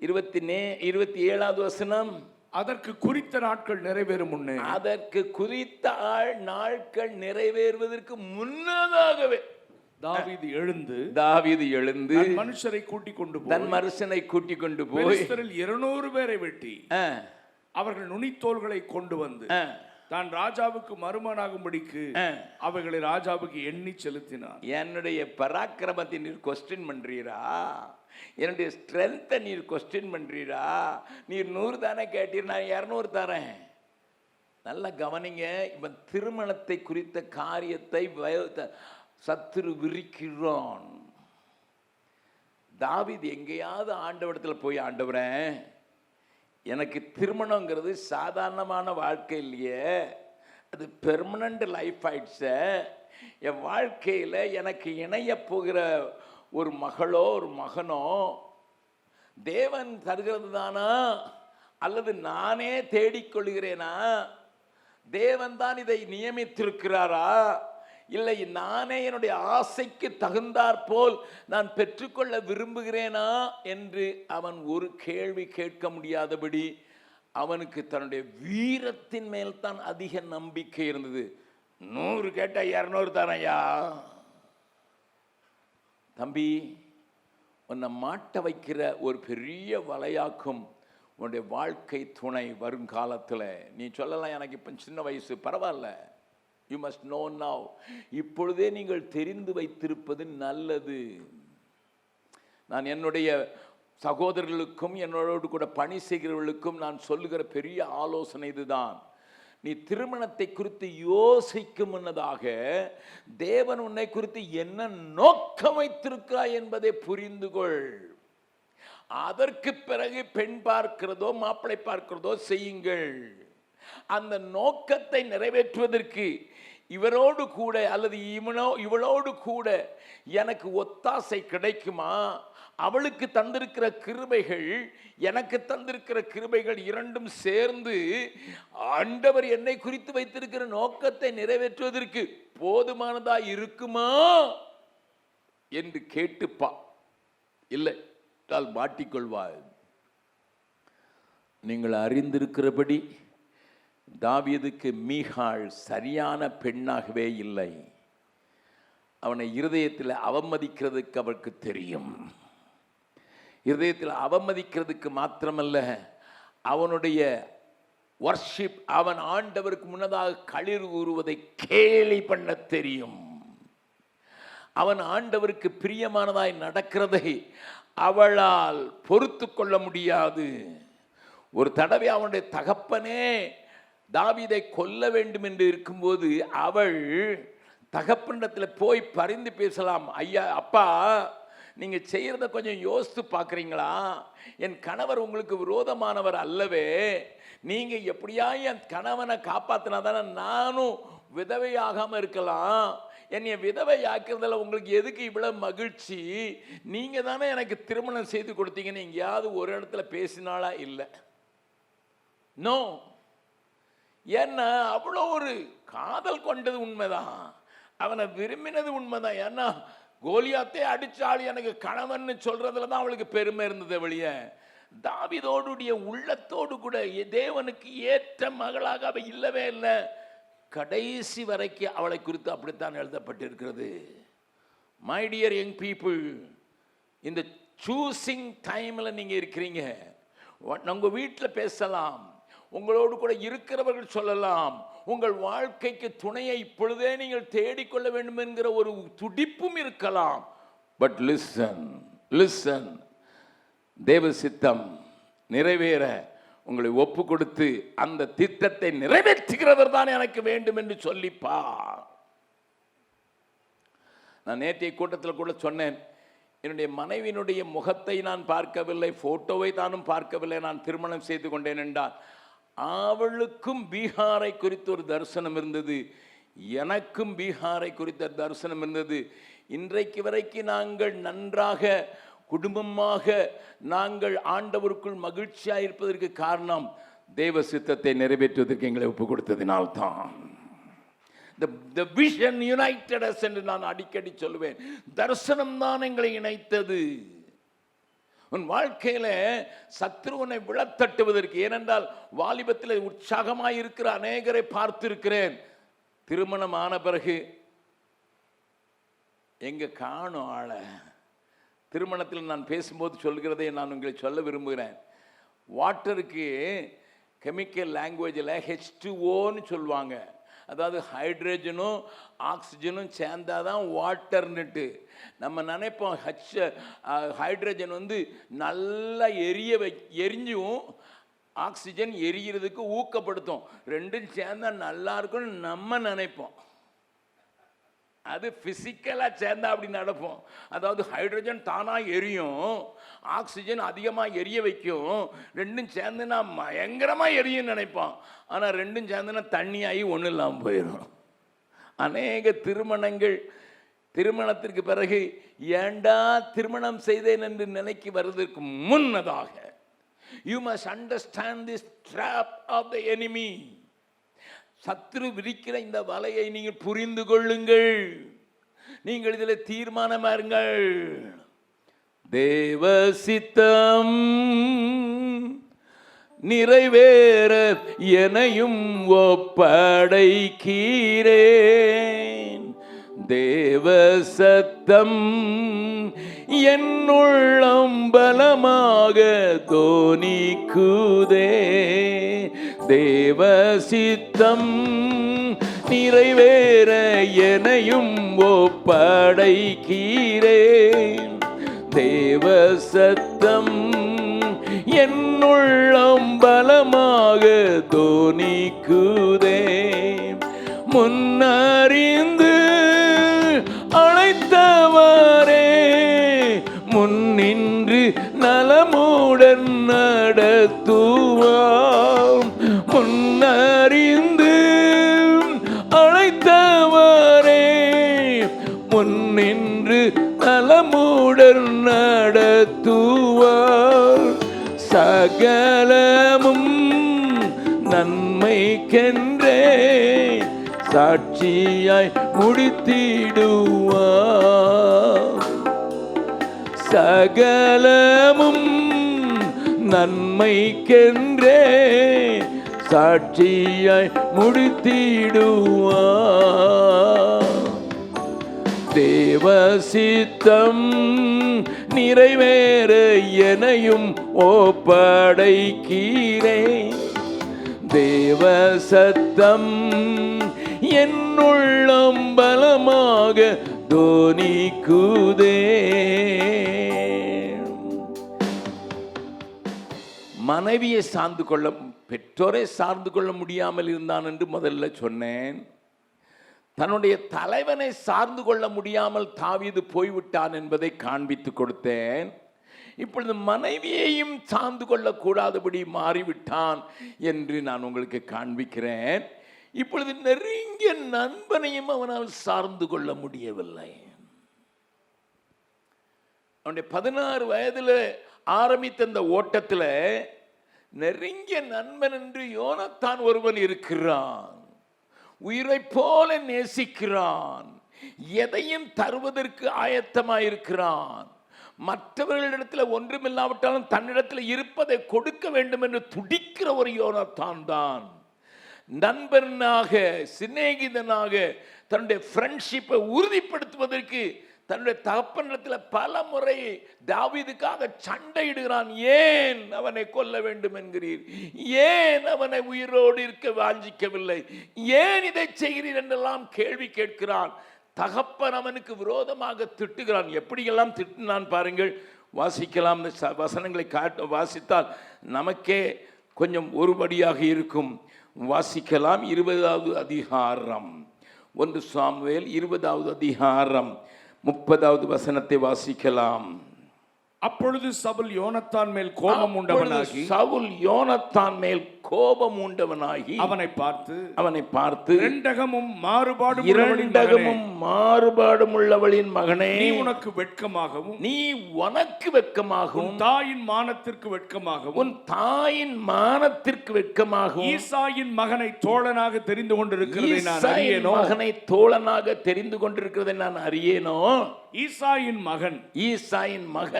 27வது வசனம், அதற்கு குறித்த நாட்கள் நிறைவேறும் முன்னே, அதற்கு குறித்த நாட்கள் நிறைவேறுவதற்கு முன்னதாகவே தாவீது எழுந்து தன் மனுஷனை கூட்டிக் கொண்டு போய் 200 பேரை வெட்டி அவர்கள் நுனித்தோள்களை கொண்டு வந்து தான் ராஜாவுக்கு மருமகனாகும்படிக்கு அவைகளை ராஜாவுக்கு எண்ணி செலுத்தினார். என்னுடைய பராக்கிரமத்தை நீர் கொஸ்டின் பண்றீரா? என்னுடைய ஸ்ட்ரென்த்தை நீர் கொஸ்டின் பண்றீரா? நீர் 100 தானே கேட்டீர், நான் 200 தரேன். நல்ல கவனிங்க, இவன் திருமணத்தை குறித்த காரியத்தை சத்துரு விரிக்கிறான். தாவீது எங்கேயாவது ஆண்டவரிடத்தில் போய், ஆண்டவரே எனக்கு திருமணங்கிறது சாதாரணமான வாழ்க்கை இல்லையே, அது பெர்மனண்ட் லைஃப் ஆயிடுச்சு. என் வாழ்க்கையில் எனக்கு இணைய போகிற ஒரு மகளோ ஒரு மகனோ தேவன் தருகிறது தானா, அல்லது நானே தேடிக்கொள்கிறேனா? தேவன் தான் இதை நியமித்திருக்கிறாரா, இல்லை நானே என்னுடைய ஆசைக்கு தகுந்தாற் போல் நான் பெற்றுக்கொள்ள விரும்புகிறேனா என்று அவன் ஒரு கேள்வி கேட்க முடியாதபடி அவனுக்கு தன்னுடைய வீரத்தின் மேல் தான் அதிக நம்பிக்கை இருந்தது. 100 கேட்டா 200 தானையா? தம்பி, உன்னை மாட்ட வைக்கிற ஒரு பெரிய வலையாக்கும் உன்னுடைய வாழ்க்கை துணை வருங்காலத்தில். நீ சொல்லலாம், எனக்கு இப்போ சின்ன வயசு, பரவாயில்ல. You must know now. இப்பொழுதே நீங்கள் தெரிந்து வைத்திருப்பது நல்லது. நான் என்னுடைய சகோதரர்களுக்கும் என்னோடு கூட பணி செய்கிறவர்களுக்கும் நான் சொல்லுகிற பெரிய ஆலோசனை இதுதான். நீ திருமணத்தை குறித்து யோசிக்கும் முன்னதாக தேவன் உன்னை குறித்து என்ன நோக்கம் வைத்திருக்கிறாய் என்பதை புரிந்து கொள். அதற்கு பிறகு பெண் பார்க்கிறதோ மாப்பிள்ளை பார்க்கிறதோ செய்யுங்கள். அந்த நோக்கத்தை நிறைவேற்றுவதற்கு இவரோடு கூட அல்லது இவளோடு கூட எனக்கு ஒத்தாசை கிடைக்குமா, அவளுக்கு தந்திருக்கிற கிருபைகள் எனக்கு தந்திருக்கிற கிருபைகள் இரண்டும் சேர்ந்து ஆண்டவர் என்னை குறித்து வைத்திருக்கிற நோக்கத்தை நிறைவேற்றுவதற்கு போதுமானதா இருக்குமா என்று கேட்டுப்பா. இல்லை மாட்டிக்கொள்வார். நீங்கள் அறிந்திருக்கிறபடி தாவீதுக்கு மீகாள் சரியான பெண்ணாகவே இல்லை. அவனை இருதயத்தில் அவமதிக்கிறதுக்கு அவருக்கு தெரியும். இருதயத்தில் அவமதிக்கிறதுக்கு மாத்திரமல்ல, அவனுடைய வர்ஷிப், அவன் ஆண்டவருக்கு முன்னதாக களிர் கூறுவதை கேலி பண்ண தெரியும். அவன் ஆண்டவருக்கு பிரியமானதாய் நடக்கிறதை அவளால் பொறுத்து கொள்ள முடியாது. ஒரு தடவை அவனுடைய தகப்பனே தாவீதை கொல்ல வேண்டும் என்று இருக்கும்போது அவள் தகப்பனிடத்தில் போய் பரிந்து பேசலாம். ஐயா, அப்பா, நீங்க செய்யறத கொஞ்சம் யோசித்து பார்க்குறீங்களா? என் கணவர் உங்களுக்கு விரோதமானவர் அல்லவே. நீங்க எப்படியா என் கணவனை காப்பாத்தினாதானே நானும் விதவையாகாம இருக்கலாம். என்னைய விதவை ஆக்கிறதுல உங்களுக்கு எதுக்கு இவ்வளவு மகிழ்ச்சி? நீங்க தானே எனக்கு திருமணம் செய்து கொடுத்தீங்கன்னு எங்கேயாவது ஒரு இடத்துல பேசினாளா? இல்லை. நோ. ஏன்னா அவ்வளோ ஒரு காதல் கொண்டது உண்மைதான், அவனை விரும்பினது உண்மைதான். ஏன்னா கோலியாத்தே அடிச்சாள் எனக்கு கணவன் சொல்றதுல தான் அவளுக்கு பெருமை இருந்தது வெளிய. தாவீதோடுடைய உள்ளத்தோடு கூட தேவனுக்கு ஏற்ற மகளாக அவ இல்லவே இல்லை. கடைசி வரைக்கும் அவளை குறித்து அப்படித்தான் எழுதப்பட்டிருக்கிறது. மை டியர் யங் பீப்புள், இந்த சூசிங் டைமில் நீங்கள் இருக்கிறீங்க. உங்கள் வீட்டில் பேசலாம், உங்களோடு கூட இருக்கிறவர்கள் சொல்லலாம், உங்கள் வாழ்க்கைக்கு துணையை இப்பொழுதே நீங்கள் தேடிக்கொள்ள வேண்டும் என்கிற ஒரு துடிப்பும் இருக்கலாம். But listen, listen. தேவ சித்தம் நிறைவேற உங்களை ஒப்பு கொடுத்து அந்த திட்டத்தை நிறைவேற்றுகிறவர் தான் எனக்கு வேண்டும் என்று சொல்லிப்பா. நான் நேற்றைய கூட்டத்தில் கூட சொன்னேன், என்னுடைய மனைவியினுடைய முகத்தை நான் பார்க்கவில்லை, போட்டோவை தானும் பார்க்கவில்லை, நான் திருமணம் செய்து கொண்டேன் என்றால் அவளுக்கும் பீகாரை குறித்து ஒரு தரிசனம் இருந்தது, எனக்கும் பீகாரை குறித்த தரிசனம் இருந்தது. இன்றைக்கு வரைக்கும் நாங்கள் நன்றாக குடும்பமாக நாங்கள் ஆண்டவருக்குள் மகிழ்ச்சியாக இருப்பதற்கு காரணம் தேவ சித்தத்தை நிறைவேற்றுவதற்கு எங்களை ஒப்பு கொடுத்ததினால்தான். The vision united us என்று நான் அடிக்கடி சொல்லுவேன். தரிசனம் தான் எங்களை இணைத்தது. உன் வாழ்க்கையில சத்ருவனை விழத்தட்டுவதற்கு, ஏனென்றால் வாலிபத்தில் உற்சாகமாய் இருக்கிற அநேகரை பார்த்திருக்கிறேன். திருமணம் ஆன பிறகு எங்க காணும் ஆள. திருமணத்தில் நான் பேசும்போது சொல்கிறதை நான் உங்களை சொல்ல விரும்புகிறேன். வாட்டருக்கு கெமிக்கல் லாங்குவேஜில் H2Oன்னு சொல்லுவாங்க. அதாவது ஹைட்ரஜனும் ஆக்சிஜனும் சேர்ந்தாதான் வாட்டர்னுட்டு நம்ம நினைப்போம். ஹைட்ரஜன் நல்லா எரிஞ்சும் ஆக்சிஜன் எரிகிறதுக்கு ஊக்கப்படுத்தும். ரெண்டும் சேர்ந்தா நல்லா இருக்கும்னு நம்ம நினைப்போம். அது பிசிக்கலாக சேர்ந்தா அப்படி நடப்போம். அதாவது ஹைட்ரஜன் தானாக எரியும், ஆக்சிஜன் அதிகமாக எரிய வைக்கும். ரெண்டும் சேர்ந்துனா பயங்கரமாக எரியும் நினைப்போம். ஆனால் ரெண்டும் சேர்ந்துனா தண்ணியாகி ஒன்றும் இல்லாமல் போயிடும். அநேக திருமணங்கள் திருமணத்திற்கு பிறகு ஏண்டா திருமணம் செய்தேன் என்று நினைக்கி வருவதற்கு முன்னதாக you must understand this trap of the enemy. சத்ரு விரிக்கிற இந்த வலையை நீங்கள் புரிந்து கொள்ளுங்கள். நீங்கள் இதில் தீர்மானமா இருங்கள். தேவ சித்தம் நிறைவேற எனையும் ஒப்படைக்கிறேன். தேவ சத்தம் என்னுள்ளம் பலமாக தோனிக்குதே. தேவ சித்தம் நிறைவேற எனையும் ஒப்படைக்கிறேன். தேவ சத்தம் என்னுள்ளம் பலமாக தோனிக்குதே. முன்னறிந்து அழைத்தவரே முன்னின்று நலமுடன் நடத்துவார். முன்னறிந்து அழைத்தவரே முன்னின்று நலமுடன் நடத்துவார். சகலமும் நன்மைக்கென்றே சாட்சியாய் முடித்திடுவார். சகலமும் நன்மைக்கென்றே சாட்சியாய் முடித்திடுவார். தேவ சித்தம் நிறைவேற எனையும் ஒப்படைக்கிறேன். தேவ சத்தம் என்னுள்ளம் பலமாக தோனிக்குதே. மனைவியை சார்ந்து கொள்ள, பெற்றோரை சார்ந்து கொள்ள முடியாமல் இருந்தான் என்று முதல்ல சொன்னேன். தன்னுடைய தலைவனை சார்ந்து கொள்ள முடியாமல் தாவீது போய்விட்டான் என்பதை காண்பித்து கொடுத்தேன். இப்பொழுது மனைவியையும் சார்ந்து கொள்ளக்கூடாதபடி மாறிவிட்டான் என்று நான் உங்களுக்கு காண்பிக்கிறேன். இப்பொழுது நெருங்கிய நண்பனையும் அவனால் சார்ந்து கொள்ள முடியவில்லை. அவனுடைய 16 வயதில் ஆரம்பித்த இந்த ஓட்டத்தில் நெருங்கிய நண்பன் என்று யோனத்தான் ஒருவன் இருக்கிறான். உயிரை போல நேசிக்கிறான். எதையும் தருவதற்கு ஆயத்தமாயிருக்கிறான். மற்றவர்களிடத்தில் ஒன்றுமில்லாவிட்டாலும் தன்னிடத்தில் இருப்பதை கொடுக்க வேண்டும் என்று துடிக்கிற ஒரு யோனத்தான் தான். நண்பனாக, சிநேகிதனாக தன்னுடைய ஃப்ரெண்ட்ஷிப்பை உறுதிப்படுத்துவதற்கு தன்னுடைய தகப்பனிடத்தில் பல முறை தாவீதுக்காக சண்டையிடுகிறான். ஏன் அவனை கொல்ல வேண்டும் என்கிறீர்? ஏன் அவனை உயிரோடு இருக்க வாஞ்சிக்கவில்லை? ஏன் இதை செய்கிறீர் என்றெல்லாம் கேள்வி கேட்கிறான். தகப்பன் அவனுக்கு விரோதமாக திட்டுகிறான். எப்படியெல்லாம் திட்டினான் பாருங்கள். வாசிக்கலாம். வசனங்களை வாசித்தால் நமக்கே கொஞ்சம் ஒருபடியாக இருக்கும். வாசிக்கலாம். 20வது அதிகாரம், 1 சாமுவேல் 20வது அதிகாரம் 30வது வசனத்தை வாசிக்கலாம். அப்பொழுது சவுல் யோனத்தான் மேல் கோபம் உண்டவனாகி அவனை பார்த்து இரண்டகமும் மாறுபாடும் உள்ளவளின் மகனே, நீ உனக்கு வெட்கமாகவும் தாயின் மானத்திற்கு வெட்கமாகவும் ஈசாயின் மகனை தோழனாக தெரிந்து கொண்டிருக்கிறதை நான் அறியேனோ. ஈசாயின் மகன்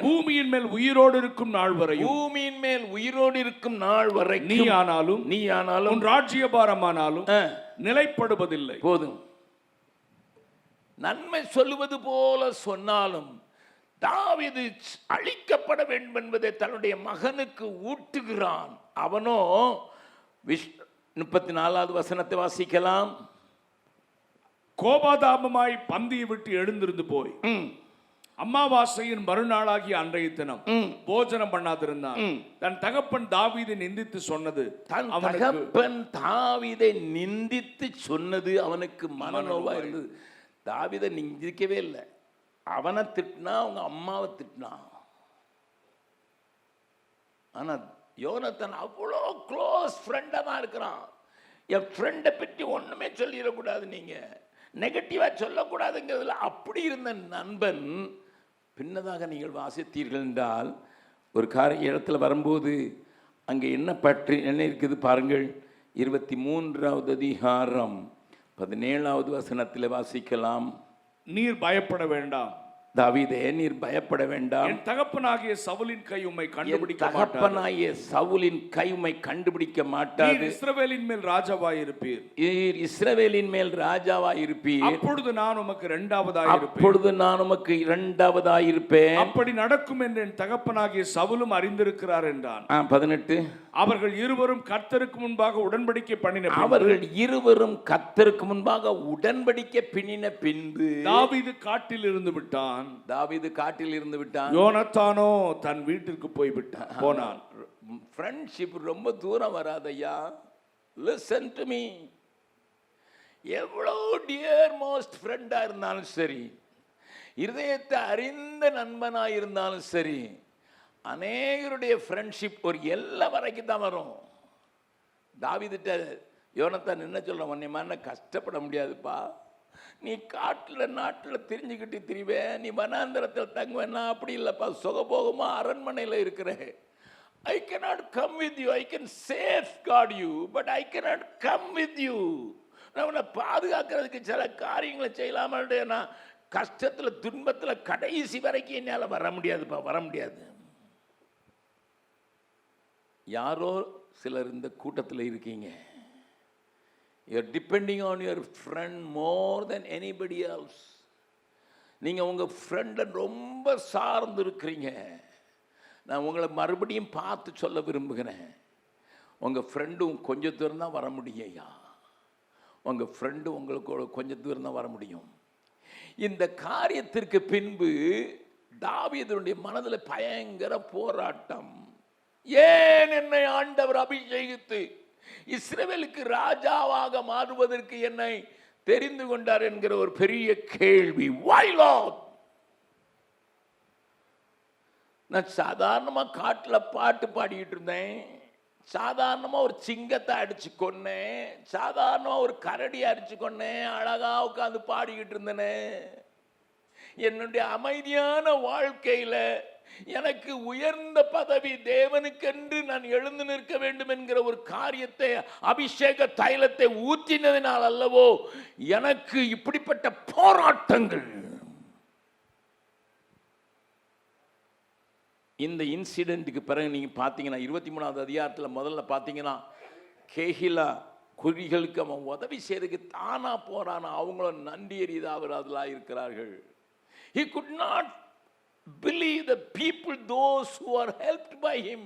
பூமியின் மேல் உயிரோடு இருக்கும் நாள் வரை நீ ஆனாலும் உன் ராஜ்யபாரமானாலும் நிலைப்படுவதில்லை. போதும். நன்மை சொல்லுவது போல சொன்னாலும் தாவீது அழிக்கப்பட வேண்டும் என்பதை தன்னுடைய மகனுக்கு ஊட்டுகிறான். அவனோ 34வது வசனத்தை வாசிக்கலாம். கோபாதாபமாய் பந்தியை விட்டு எழுந்திருந்து போய் அமாவாசையின் மறுநாளாகிய அன்றைய தினம் போஜனம் பண்ணாதிருந்தான். தன் தகப்பன் தாவீதை நிந்தித்து சொன்னது அவனுக்கு மனநோவா இருந்தது. தாவீதை நிந்திக்கவே இல்லை. அவனை திட்டினா, அவங்க அம்மாவை திட்டினா. ஆனா யோனத்தான் அவ்வளோ க்ளோஸ் ஃப்ரெண்டா தான் இருக்கிறான். என் ஃப்ரெண்டை பற்றி ஒண்ணுமே சொல்லிடக்கூடாது, நீங்க நெகட்டிவா சொல்லக்கூடாதுங்கிறதுல அப்படி இருந்த நண்பன் பின்னதாக நீங்கள் வாசித்தீர்கள் என்றால் ஒரு இடத்துல வரும்போது அங்கே என்ன இருக்குது பாருங்கள். 23வது அதிகாரம் 17வது வசனத்தில் வாசிக்கலாம். நீர் பயப்பட வேண்டாம் தாவீதே, நீர் பயப்பட வேண்டாம். என் தகப்பனாகிய சவுலின் கை உம்மை கண்டுபிடிக்க மாட்டாது. இஸ்ரவேலின் மேல் ராஜாவாய் இருப்பீர். அப்பொழுது நான் உமக்கு இரண்டாவதாய் இருப்பேன். அப்படி நடக்கும் என்று என் தகப்பனாகிய சவுலும் அறிந்திருக்கிறார் என்றான். 18 அவர்கள் இருவரும் கர்த்தருக்கு முன்பாக உடன்படிக்கை பண்ணின பின்பு தாவீது காட்டில் இருந்து விட்டான். யோனத்தானோ தன் வீட்டிற்கு போனான். ஃப்ரெண்ட்ஷிப் ரொம்ப தூரம் வராதையா. Listen to me. எவ்வளோ டியர் மோஸ்ட் ஃப்ரெண்டாக இருந்தாலும் சரி, இருதயத்தை அறிந்த நண்பனாக இருந்தாலும் சரி, அநேகருடைய ஃப்ரெண்ட்ஷிப் ஒரு எல்லை வரைக்கும் தான் வரும். தாவீதுட்ட யோனத்தான் என்ன சொல்ல, உன்னை மாதிரி கஷ்டப்பட முடியாதுப்பா, நீ காட்டில் நாட்டில் தெரிஞ்சுக்கிட்டு திரிவே, நீ வனாந்தரத்தில் தங்குவேன்னா அப்படி இல்லைப்பா, சுகபோகமா அரண்மனையில் இருக்கிறேன். I cannot come with you. I can safeguard you, but I cannot come with you. நான் உன்னை பாதுகாக்கிறதுக்கு சில காரியங்களை செய்யலாமல், நான் கஷ்டத்தில் துன்பத்தில் கடைசி வரைக்கும் என்னால் வர முடியாதுப்பா, வர முடியாது. யாரோ சிலர் இந்த கூட்டத்தில் இருக்கீங்க. You're depending on your friend more than anybody else. நீங்கள் உங்கள் ஃப்ரெண்டை ரொம்ப சார்ந்து இருக்கிறீங்க. நான் உங்களை மறுபடியும் பார்த்து சொல்ல விரும்புகிறேன், உங்கள் ஃப்ரெண்டும் கொஞ்சம் தூரம் தான் வர முடியும் ஐயா. உங்கள் ஃப்ரெண்டு உங்களுக்கு கொஞ்சம் தூரம் தான் வர முடியும். இந்த காரியத்திற்கு பின்பு தாவீதுடைய மனதில் பயங்கர போராட்டம். ஏன் என்னை ஆண்டவர் அபிஷேகித்து இஸ்ரவேலுக்கு ராஜாவாக மாறுவதற்கு என்னை தெரிந்து கொண்டார் என்கிற ஒரு பெரிய கேள்வி. Why Lord? நான் சாதாரணமாக காட்டில் பாட்டு பாடிக்கிட்டு இருந்தேன், சாதாரணமாக ஒரு சிங்கத்தை அடிச்சு கொன்னேன், சாதாரணமாக ஒரு கரடி அடிச்சு கொன்னேன், அழகா உட்காந்து பாடிக்கிட்டு இருந்தேனே. என்னுடைய அமைதியான வாழ்க்கையில எனக்கு உயர்ந்த பதவி தேவனுக்கென்று நான் எழுந்து நிற்க வேண்டும் என்கிற ஒரு காரியத்தை, அபிஷேக தைலத்தை ஊற்றினதினால் அல்லவோ எனக்கு இப்படிப்பட்ட போராட்டங்கள். இந்த இன்சிடென்ட்டுக்கு பிறகு நீங்கள் பார்த்தீங்கன்னா 23வது அதிகாரத்தில் முதல்ல பார்த்தீங்கன்னா, கேஹிலா குறிகளுக்கு அவன் உதவி செய்யறதுக்கு தானா போறானா, அவங்களும் நன்றி எறியதாவதாக இருக்கிறார்கள். He could not believe the people, those who are helped by him.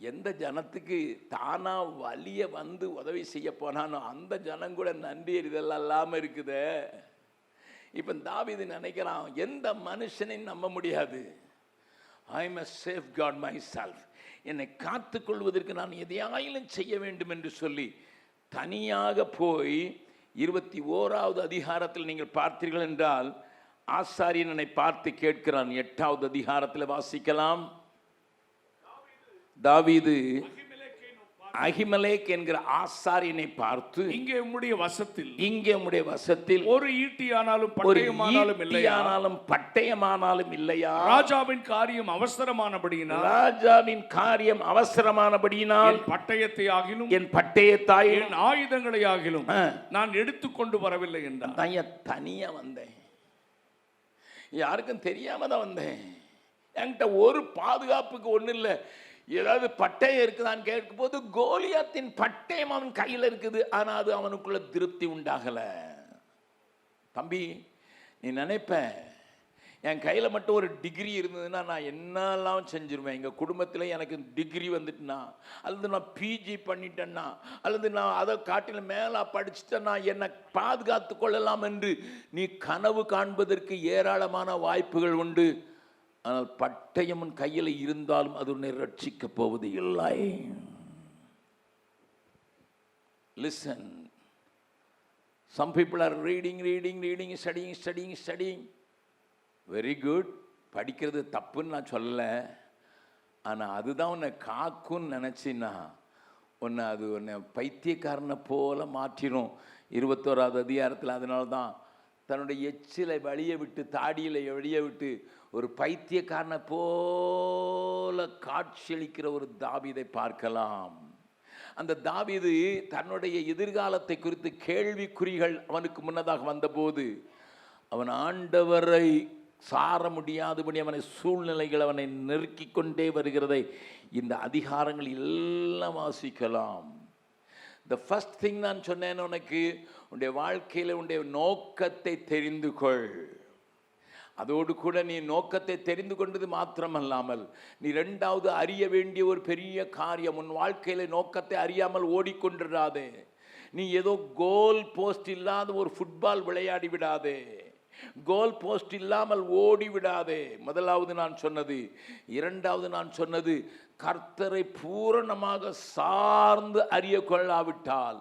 எந்த ஜனத்துக்கு தானா வலிய வந்து உதவி செய்ய போனானோ அந்த ஜனம் கூட நன்றி எறிதல் இல்லாமல் இருக்குதே. இப்போ தாவீது நினைக்கிறான், எந்த மனுஷனையும் நம்ப முடியாது. I must safeguard myself. என்னை காத்துக்கொள்வதற்கு நான் எதையாயிலும் செய்ய வேண்டும் என்று சொல்லி தனியாக போய் 21வது அதிகாரத்தில் நீங்கள் பார்த்தீர்கள் என்றால், ஆசாரியனை பார்த்து கேட்கிறான். 8வது அதிகாரத்தில் வாசிக்கலாம். தாவீது அகிமெலேக் என்கிற ஆசாரியனை பார்த்து, இங்கே உம்முடைய வசத்தில் ஒரு ஈட்டியானாலும் பட்டயமானாலும் இல்லையா? ராஜாவின் காரியம் அவசரமானபடியினால் என் பட்டயத்தாயிலும் என் ஆயுதங்களை ஆகிலும் நான் எடுத்துக்கொண்டு வரவில்லை என்றான். தனியா வந்தேன், யாருக்கும் தெரியாம தான் வந்தேன். என்கிட்ட ஒரு பாதுகாப்புக்கு ஒண்ணு இல்லை. ஏதாவது பட்டயம் இருக்குதான்னு கேட்கும் போது கோலியாத்தின் பட்டயம் அவன் கையில் இருக்குது, ஆனா அது அவனுக்குள்ள திருப்தி உண்டாகல. தம்பி, நீ நினைப்ப என் கையில் மட்டும் ஒரு டிகிரி இருந்ததுன்னா நான் என்னெல்லாம் செஞ்சிருவேன். எங்கள் குடும்பத்தில் எனக்கு டிகிரி வந்துட்டுனா, அல்லது நான் பிஜி பண்ணிட்டேன்னா, அல்லது நான் அதை காட்டில் மேலே படிச்சுட்டேன்னா என்னை பாதுகாத்து கொள்ளலாம் என்று நீ கனவு காண்பதற்கு ஏராளமான வாய்ப்புகள் உண்டு. ஆனால் பட்டயம் கையில் இருந்தாலும் அது உன்னை ரட்சிக்க போவது இல்லை. Listen, some people are reading, studying. Very good. படிக்கிறது தப்புன்னு நான் சொல்லலை. ஆனால் அதுதான் உன்னை காக்குன்னு நினச்சின்னா உன்னை பைத்தியக்காரனை போல மாற்றிடும். 21வது அதிகாரத்தில் அதனால தான் தன்னுடைய எச்சிலை வழிய விட்டு, தாடியில் வெளியே விட்டு ஒரு பைத்தியக்காரனை போல காட்சியளிக்கிற ஒரு தாவீதை பார்க்கலாம். அந்த தாவீது தன்னுடைய எதிர்காலத்தை குறித்து கேள்விக்குறிகள் அவனுக்கு முன்னதாக வந்தபோது அவன் ஆண்டவரை சார முடியாதபடி அவனை சூழ்நிலைகள் அவனை நெருக்கி கொண்டே வருகிறதை இந்த அதிகாரங்கள் எல்லாம் வாசிக்கலாம். The first thing நான் சொன்னேன், உனக்கு உன்னுடைய வாழ்க்கையில் உன்னுடைய நோக்கத்தை தெரிந்து கொள். அதோடு கூட நீ நோக்கத்தை தெரிந்து கொண்டது மாத்திரமல்லாமல் நீ 2வது அறிய வேண்டிய ஒரு பெரிய காரியம், உன் வாழ்க்கையில நோக்கத்தை அறியாமல் ஓடிக்கொண்டிராதே. நீ ஏதோ கோல் போஸ்ட் இல்லாத ஒரு ஃபுட்பால் விளையாடி விடாதே. கோல் போஸ்ட் இல்லாமல் ஓடி விடாதே. முதலாவது நான் சொன்னது. இரண்டாவது நான் சொன்னது, கர்த்தரை பூரணமாக சார்ந்து அறிய கொள்ளாவிட்டால்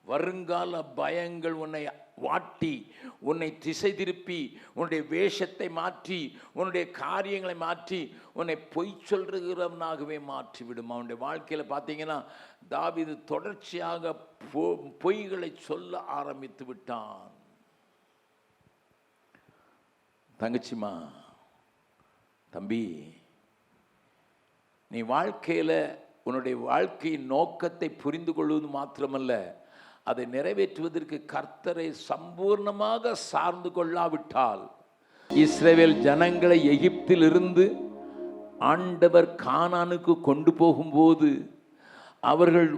வருங்கால பயங்கள் உன்னை வாட்டி, உன்னை திசை திருப்பி, உன்னுடைய வேஷத்தை மாற்றி, உன்னுடைய காரியங்களை மாற்றி, உன்னை பொய் சொல்றவனாகவே மாற்றிவிடும். அவனுடைய வாழ்க்கையில் பார்த்தீங்கன்னா தாவீது தொடர்ச்சியாக பொய்களை சொல்ல ஆரம்பித்து விட்டான். தங்கச்சிமா, தம்பி, நீ வாழ்க்கையில் உன்னுடைய வாழ்க்கையின் நோக்கத்தை புரிந்து கொள்வது மாத்திரமல்ல, அதை நிறைவேற்றுவதற்கு கர்த்தரை சம்பூர்ணமாக சார்ந்து கொள்ளாவிட்டால், இஸ்ரவேல் ஜனங்களை எகிப்திலிருந்து ஆண்டவர் கானானுக்கு கொண்டு போகும்போது அவர்கள்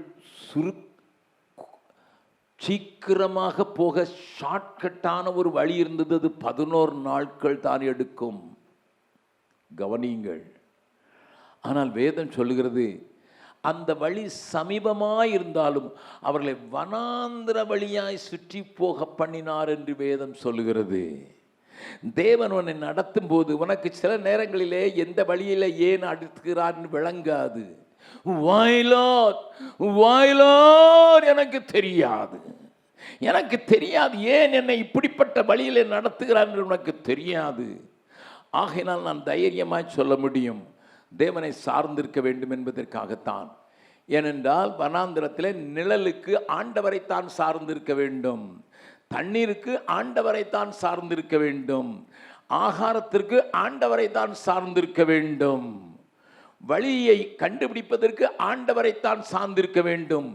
சீக்கிரமாக போக ஷார்ட்கட்டான ஒரு வழி இருந்தது. அது 11 நாட்கள் தான் எடுக்கும். கவனியுங்கள். ஆனால் வேதம் சொல்லுகிறது, அந்த வழி சமீபமாய் இருந்தாலும் அவர்களை வனாந்திர வழியாய் சுற்றி போக பண்ணினார் என்று வேதம் சொல்லுகிறது. தேவன் உன்னை நடத்தும் போது உனக்கு சில நேரங்களிலே எந்த வழியில ஏன் அடுக்கிறார் விளங்காது. வாயிலோர் எனக்கு தெரியாது, எனக்கு தெரியாது, ஏன் என்னை இப்படிப்பட்ட வழியிலே நடத்துகிறார் என்று உனக்கு தெரியாது. ஆகையினால் நான் தைரியமாய் சொல்ல முடியும், தேவனை சார்ந்திருக்க வேண்டும் என்பதற்காகத்தான். ஏனென்றால் வனாந்திரத்தில் நிழலுக்கு ஆண்டவரைத்தான் சார்ந்திருக்க வேண்டும், தண்ணீருக்கு ஆண்டவரைத்தான் சார்ந்திருக்க வேண்டும், ஆகாரத்திற்கு ஆண்டவரைத்தான் சார்ந்திருக்க வேண்டும், வழியை கண்டுபிடிப்பதற்கு ஆண்டவரைத்தான் சார்ந்திருக்க வேண்டும்,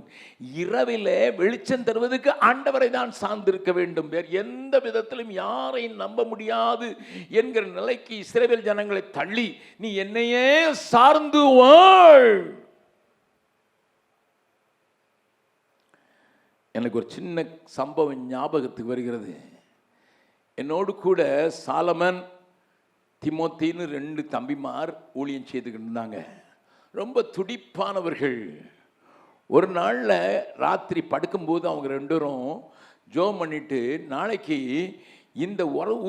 இரவிலே வெளிச்சம் தருவதற்கு ஆண்டவரை தான் சார்ந்திருக்க வேண்டும். வேறு எந்த விதத்திலும் யாரையும் நம்ப முடியாது என்கிற நிலைக்கு இஸ்ரவேல் ஜனங்களை தள்ளி நீ என்னையே சார்ந்து வாழ். எனக்கு ஒரு சின்ன சம்பவம் ஞாபகத்துக்கு வருகிறது. என்னோடு கூட சாலமன், திமோத்தின்னு 2 தம்பிமார் ஊழியம் செய்துக்கிட்டு இருந்தாங்க. ரொம்ப துடிப்பானவர்கள். ஒரு நாளில் ராத்திரி படுக்கும்போது அவங்க 2 பேரும் ஜோம் பண்ணிட்டு, நாளைக்கு இந்த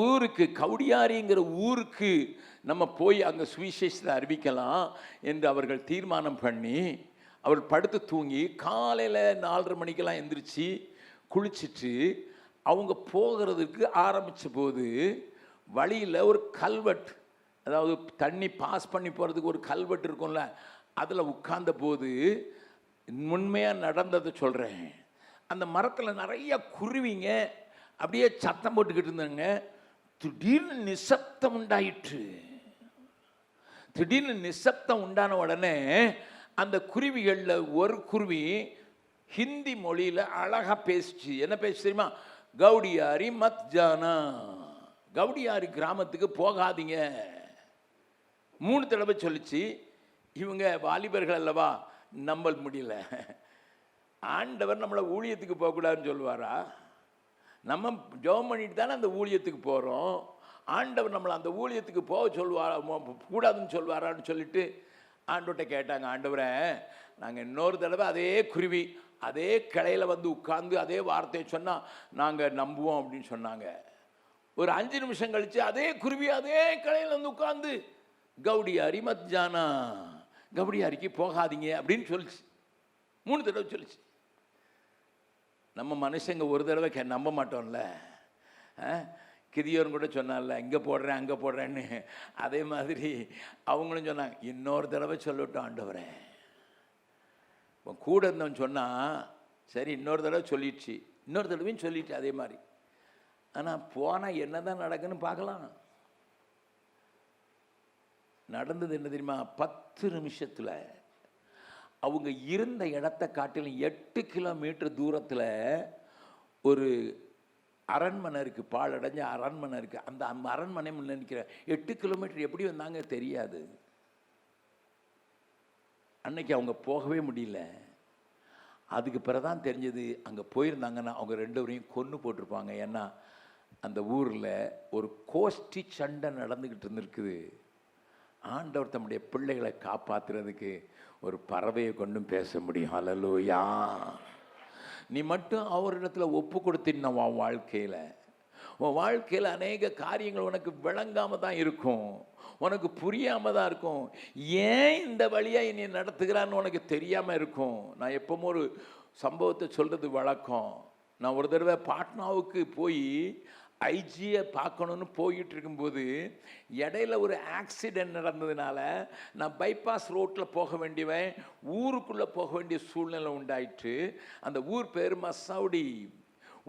ஊருக்கு, கவுடியாரிங்கிற ஊருக்கு நம்ம போய் அங்கே சுவிசேஷத்தை அறிவிக்கலாம் என்று அவர்கள் தீர்மானம் பண்ணி, அவர் படுத்து தூங்கி காலையில் 4:30 மணிக்கெல்லாம் எந்திரிச்சு குளிச்சுட்டு அவங்க போகிறதுக்கு ஆரம்பித்த போது வழியில் ஒரு கல்வெட்டு, அதாவது தண்ணி பாஸ் பண்ணி போகிறதுக்கு ஒரு கல்வெட்டு இருக்கும்ல, அதில் உட்கார்ந்த போது உண்மையாக நடந்ததை சொல்கிறேன். அந்த மரத்தில் நிறைய குருவிங்க அப்படியே சத்தம் போட்டுக்கிட்டு இருந்தாங்க. திடீர்னு நிசப்தம் உண்டாயிற்று. திடீர்னு நிசப்தம் உண்டான உடனே அந்த குருவிகளில் ஒரு குருவி ஹிந்தி மொழியில் அழகாக பேசிச்சு. என்ன பேசி தெரியுமா? கவுடியாரி மத் ஜானா, கவுடியாரி கிராமத்துக்கு போகாதீங்க 3 தடவை சொல்லிச்சு. இவங்க வாலிபர்கள் அல்லவா, நம்ப முடியல. ஆண்டவர் நம்மளை ஊழியத்துக்கு போகக்கூடாதுன்னு சொல்லுவாரா? நம்ம ஜெபம் பண்ணிட்டு தானே அந்த ஊழியத்துக்கு போகிறோம். ஆண்டவர் நம்மளை அந்த ஊழியத்துக்கு போக சொல்லுவாரா, கூடாதுன்னு சொல்லுவாரான்னு சொல்லிட்டு ஆண்டவர்கிட்ட கேட்டாங்க. ஆண்டவரை, நாங்கள் இன்னொரு தடவை அதே குருவி அதே கிளையில் வந்து உட்கார்ந்து அதே வார்த்தையை சொன்னால் நாங்கள் நம்புவோம் அப்படின்னு சொன்னாங்க. ஒரு 5 நிமிஷம் கழித்து அதே குருவி அதே கிளையில் வந்து உட்கார்ந்து கவுடியாரி மத் ஜானா, கவுடியாரிக்கு போகாதீங்க அப்படின்னு சொல்லிச்சு. 3 தடவை சொல்லிச்சு. நம்ம மனுஷங்க ஒரு தடவை நம்ப மாட்டோம்ல. கிதியோன் கூட சொன்னால, இங்கே போடுறேன் அங்கே போடுறேன்னு. அதே மாதிரி அவங்களும் சொன்னாங்க, இன்னொரு தடவை சொல்லட்டும் ஆண்டவரே. இப்போ கூட இருந்தவன் சொன்னால் சரி இன்னொரு தடவை சொல்லிடுச்சு, இன்னொரு தடவையும் சொல்லிட்டு அதே மாதிரி. ஆனால் போனால் என்ன தான் நடக்குன்னு பார்க்கலாம். நடந்தது என்ன தெரியுமா? 10 நிமிஷத்தில் அவங்க இருந்த இடத்தை காட்டிலும் 8 கிலோமீட்டர் தூரத்தில் ஒரு அரண்மனை இருக்குது, பாழடைஞ்ச அரண்மனை இருக்குது. அந்த அரண்மனை நினைக்கிற 8 கிலோமீட்டர் எப்படி வந்தாங்க தெரியாது. அன்னைக்கு அவங்க போகவே முடியல. அதுக்கு பிறகுதான் தெரிஞ்சது, அங்கே போயிருந்தாங்கன்னா அவங்க 2 பேரையும் கொன்று போட்டிருப்பாங்க. ஏன்னா அந்த ஊரில் ஒரு கோஷ்டி சண்டை நடந்துக்கிட்டு இருந்திருக்குது. ஆண்டவர் தம்முடைய பிள்ளைகளை காப்பாற்றுறதுக்கு ஒரு பறவையை கொண்டும் பேச முடியும். ஹல்லேலூயா. நீ மட்டும் அவரிடத்துல ஒப்பு கொடுத்தின்னா வாழ்க்கையில் உன் வாழ்க்கையில் அநேக காரியங்கள் உனக்கு விளங்காம தான் இருக்கும், உனக்கு புரியாம தான் இருக்கும். ஏன் இந்த வழியா நீ நடத்துகிறான்னு உனக்கு தெரியாம இருக்கும். நான் எப்பவும் ஒரு சம்பவத்தை சொல்றது வழக்கம். நான் ஒரு தடவை பாட்னாவுக்கு போய் ஐஜியை பார்க்கணுன்னு போயிட்டு இருக்கும்போது இடையில ஒரு ஆக்சிடென்ட் நடந்ததுனால நான் பைபாஸ் ரோட்டில் போக வேண்டியவன் ஊருக்குள்ளே போக வேண்டிய சூழ்நிலை உண்டாயிற்று. அந்த ஊர் பேர் மசௌடி.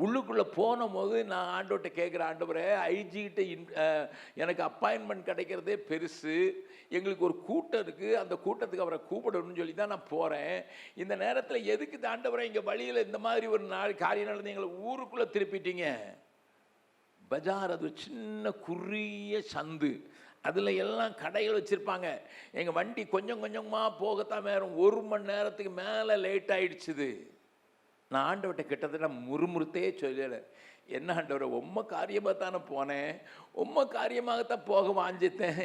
உள்ளுக்குள்ளே போன போது நான் ஆண்டவர்கிட்ட கேட்குறேன், ஆண்டவரே ஐஜிகிட்ட எனக்கு அப்பாயின்மெண்ட் கிடைக்கிறதே பெருசு, எங்களுக்கு ஒரு கூட்டம் இருக்குது, அந்த கூட்டத்துக்கு அவரை கூப்பிடணும்னு சொல்லி தான் நான் போகிறேன். இந்த நேரத்தில் எதுக்கு ஆண்டவரே இங்கே வழியில் இந்த மாதிரி ஒரு காரியம் நடந்து எங்களை ஊருக்குள்ளே திருப்பிட்டீங்க? பஜார், அது சின்ன குறுகிய சந்து, அதில் எல்லாம் கடைகள் வச்சுருப்பாங்க. எங்கள் வண்டி கொஞ்சம் கொஞ்சமாக போகத்தான் வேறும் 1 மணி நேரத்துக்கு மேலே லேட் ஆகிடுச்சுது. நான் ஆண்டவர்கிட்ட கிட்டத்தட்ட முறுமுறுத்தே சொல்லலை, என்ன ஆண்டவரை உம்ம காரியமாக தானே போனேன், உம்ம காரியமாகத்தான் போக வாஞ்சித்தேன்,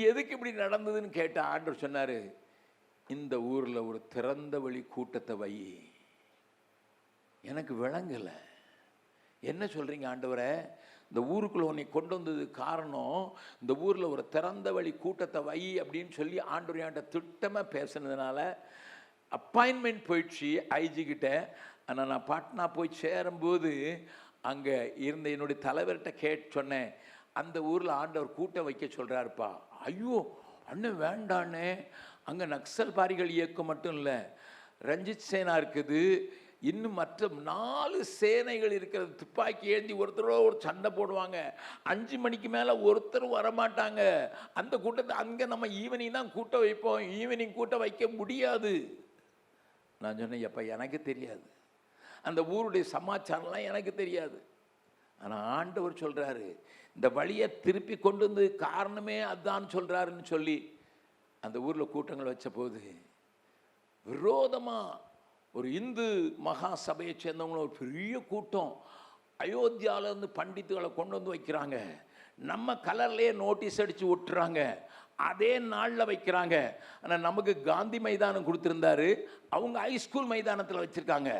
எதுக்கு இப்படி நடந்ததுன்னு கேட்டேன். ஆண்டவர் சொன்னார், இந்த ஊரில் ஒரு திறந்த வழி கூட்டத்தை வை. எனக்கு விளங்கலை, என்ன சொல்கிறீங்க ஆண்டவரை? இந்த ஊருக்குள்ள உன்னை கொண்டு வந்தது காரணம், இந்த ஊரில் ஒரு திறந்த வழி கூட்டத்தை வை அப்படின்னு சொல்லி ஆண்டவர் என்கிட்ட திட்டமாக பேசுனதுனால அப்பாயின்மெண்ட் போயிடுச்சு ஐஜிக்கிட்ட. ஆனால் நான் பாட்னா போய் சேரும்போது அங்கே இருந்த என்னுடைய தலைவர்கிட்ட சொன்னேன், அந்த ஊரில் ஆண்டவர் கூட்டம் வைக்க சொல்கிறாருப்பா. ஐயோ அண்ணன் வேண்டாண்ணே, அங்கே நக்சல் பாரிகள் இயக்கம் மட்டும் இல்லை, ரஞ்சித் சேனா இருக்குது, இன்னும் மற்ற 4 சேனைகள் இருக்கிறது. துப்பாக்கி ஏந்தி ஒருத்தரோ ஒரு சண்டை போடுவாங்க. 5 மணிக்கு மேலே ஒருத்தரும் வரமாட்டாங்க. அந்த கூட்டத்தை அங்கே நம்ம ஈவினிங் தான் கூட்டம் வைப்போம், ஈவினிங் கூட்டம் வைக்க முடியாது. நான் சொன்னேன், எப்போ எனக்கு தெரியாது, அந்த ஊருடைய சமாச்சாரம்லாம் எனக்கு தெரியாது. ஆனால் ஆண்டவர் சொல்கிறாரு, இந்த வழியை திருப்பி கொண்டு வந்து காரணமே அதுதான் சொல்கிறாருன்னு சொல்லி அந்த ஊரில் கூட்டங்கள் வச்ச போது விரோதமாக ஒரு இந்து மகா சபையை சேர்ந்தவங்களும் ஒரு பெரிய கூட்டம் அயோத்தியாவிலேருந்து பண்டித்துகளை கொண்டு வந்து வைக்கிறாங்க. நம்ம கலர்லேயே நோட்டீஸ் அடித்து விட்டுறாங்க, அதே நாளில் வைக்கிறாங்க. ஆனால் நமக்கு காந்தி மைதானம் கொடுத்துருந்தாரு, அவங்க ஹைஸ்கூல் மைதானத்தில் வச்சுருக்காங்க.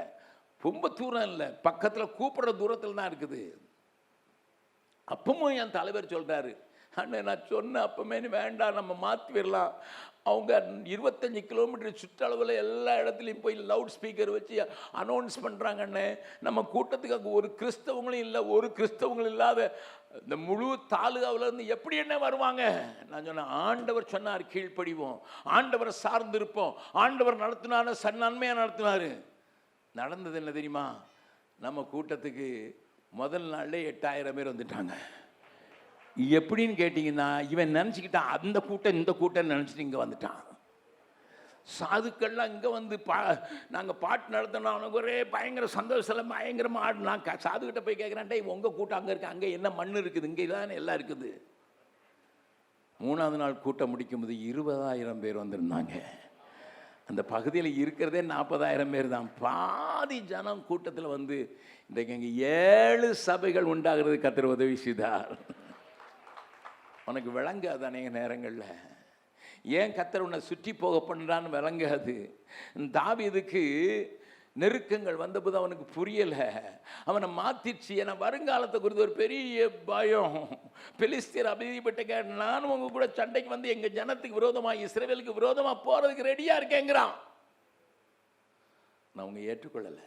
ரொம்ப தூரம் இல்லை, பக்கத்தில் கூப்பிடுற தூரத்தில் தான் இருக்குது. அப்பவும் என் தலைவர் சொல்கிறாரு, அண்ணன் நான் சொன்ன அப்பமே வேண்டாம், நம்ம மாற்றிடலாம். அவங்க 25 கிலோமீட்டர் சுற்றளவில் எல்லா இடத்துலையும் போய் லவுட் ஸ்பீக்கர் வச்சு அனௌன்ஸ் பண்ணுறாங்கண்ணே, நம்ம கூட்டத்துக்கு அங்கே ஒரு கிறிஸ்தவங்களும் இல்லை, ஒரு கிறிஸ்தவங்களும் இல்லாத இந்த முழு தாலுகாவிலேருந்து எப்படி என்ன வருவாங்க? நான் சொன்னேன், ஆண்டவர் சொன்னார் கீழ்ப்படிவோம், ஆண்டவரை சார்ந்திருப்போம், ஆண்டவர் நடத்தினாரு, நன்மையாக நடத்தினார். நடந்தது என்ன தெரியுமா? நம்ம கூட்டத்துக்கு முதல் நாள்லே 8000 பேர் வந்துட்டாங்க. எப்படின்னு கேட்டிங்கன்னா, இவன் நினச்சிக்கிட்டான் அந்த கூட்டம் இந்த கூட்டம் நினச்சிட்டு இங்கே வந்துட்டான். சாதுக்கள்லாம் இங்கே வந்து நாங்கள் பாட்டு நடத்தினோம், அவனுக்கு ஒரே பயங்கர சந்தோஷம், பயங்கரமாக ஆடு. நான் சாதுக்கிட்ட போய் கேட்குறேன், டேய் உங்கள் கூட்டம் அங்கே இருக்குது, அங்கே என்ன மண் இருக்குது, இங்கே தானே எல்லாம் இருக்குது. 3ஆவது நாள் கூட்டம் முடிக்கும்போது 20,000 பேர் வந்திருந்தாங்க. அந்த பகுதியில் இருக்கிறதே 40,000 பேர் தான். பாதி ஜனம் கூட்டத்தில் வந்து இன்றைக்கு இங்கே 7 சபைகள் உண்டாகிறது கர்த்தர் உதவி செய்தார். உனக்கு விளங்காது அநேக நேரங்களில் ஏன் கர்த்தர் உன்னை சுற்றி போக பண்ணுறான்னு விளங்காது. தாவீதுக்கு நெருக்கங்கள் வந்தபோது அவனுக்கு புரியலை, அவனை மாற்றிடுச்சு. ஏன்னா வருங்காலத்தை குறித்து ஒரு பெரிய பயம். பெலிஸ்தியர் அபிதிப்பட்ட கேட்டு, நானும் உங்க கூட சண்டைக்கு வந்து எங்கள் ஜனத்துக்கு விரோதமாக இஸ்ரவேலுக்கு விரோதமாக போகிறதுக்கு ரெடியாக இருக்கேங்கிறான். நான் அவங்க ஏற்றுக்கொள்ளலை.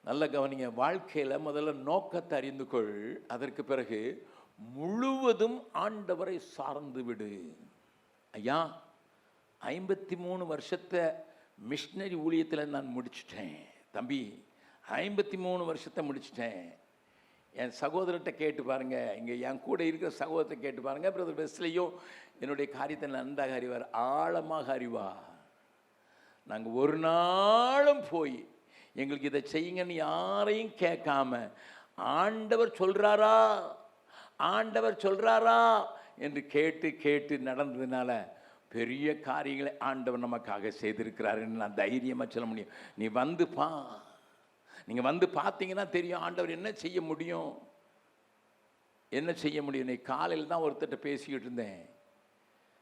நல்ல கவனிங்க, வாழ்க்கையில் முதல்ல நோக்கத்தை அறிந்து கொள், அதற்கு பிறகு முழுவதும் ஆண்டவரை சார்ந்து விடு. ஐயா 53 வருஷத்தை மிஷினரி ஊழியத்தில் நான் முடிச்சிட்டேன் தம்பி, 53 வருஷத்தை முடிச்சிட்டேன். என் சகோதரர்கிட்ட கேட்டு பாருங்க, இங்கே என் கூட இருக்கிற சகோதரத்தை கேட்டு பாருங்க. பிரதர் வெஸ்லியும் என்னுடைய காரியத்தை நன்றாக அறிவார், ஆழமாக அறிவார். நாங்கள் ஒரு நாளும் போய் எங்களுக்கு இதை செய்யுங்கன்னு யாரையும் கேட்காம ஆண்டவர் சொல்றாரா ஆண்டவர் சொல்றாரா என்று கேட்டு கேட்டு நடந்ததுனால பெரிய காரியங்களை ஆண்டவர் நமக்காக செய்திருக்கிறாருன்னு நான் தைரியமாக சொல்ல முடியும். நீ வந்து நீங்கள் வந்து பார்த்தீங்கன்னா தெரியும் ஆண்டவர் என்ன செய்ய முடியும், என்ன செய்ய முடியும். நீ காலையில் தான் ஒருத்தர்கிட்ட பேசிக்கிட்டு இருந்தேன்.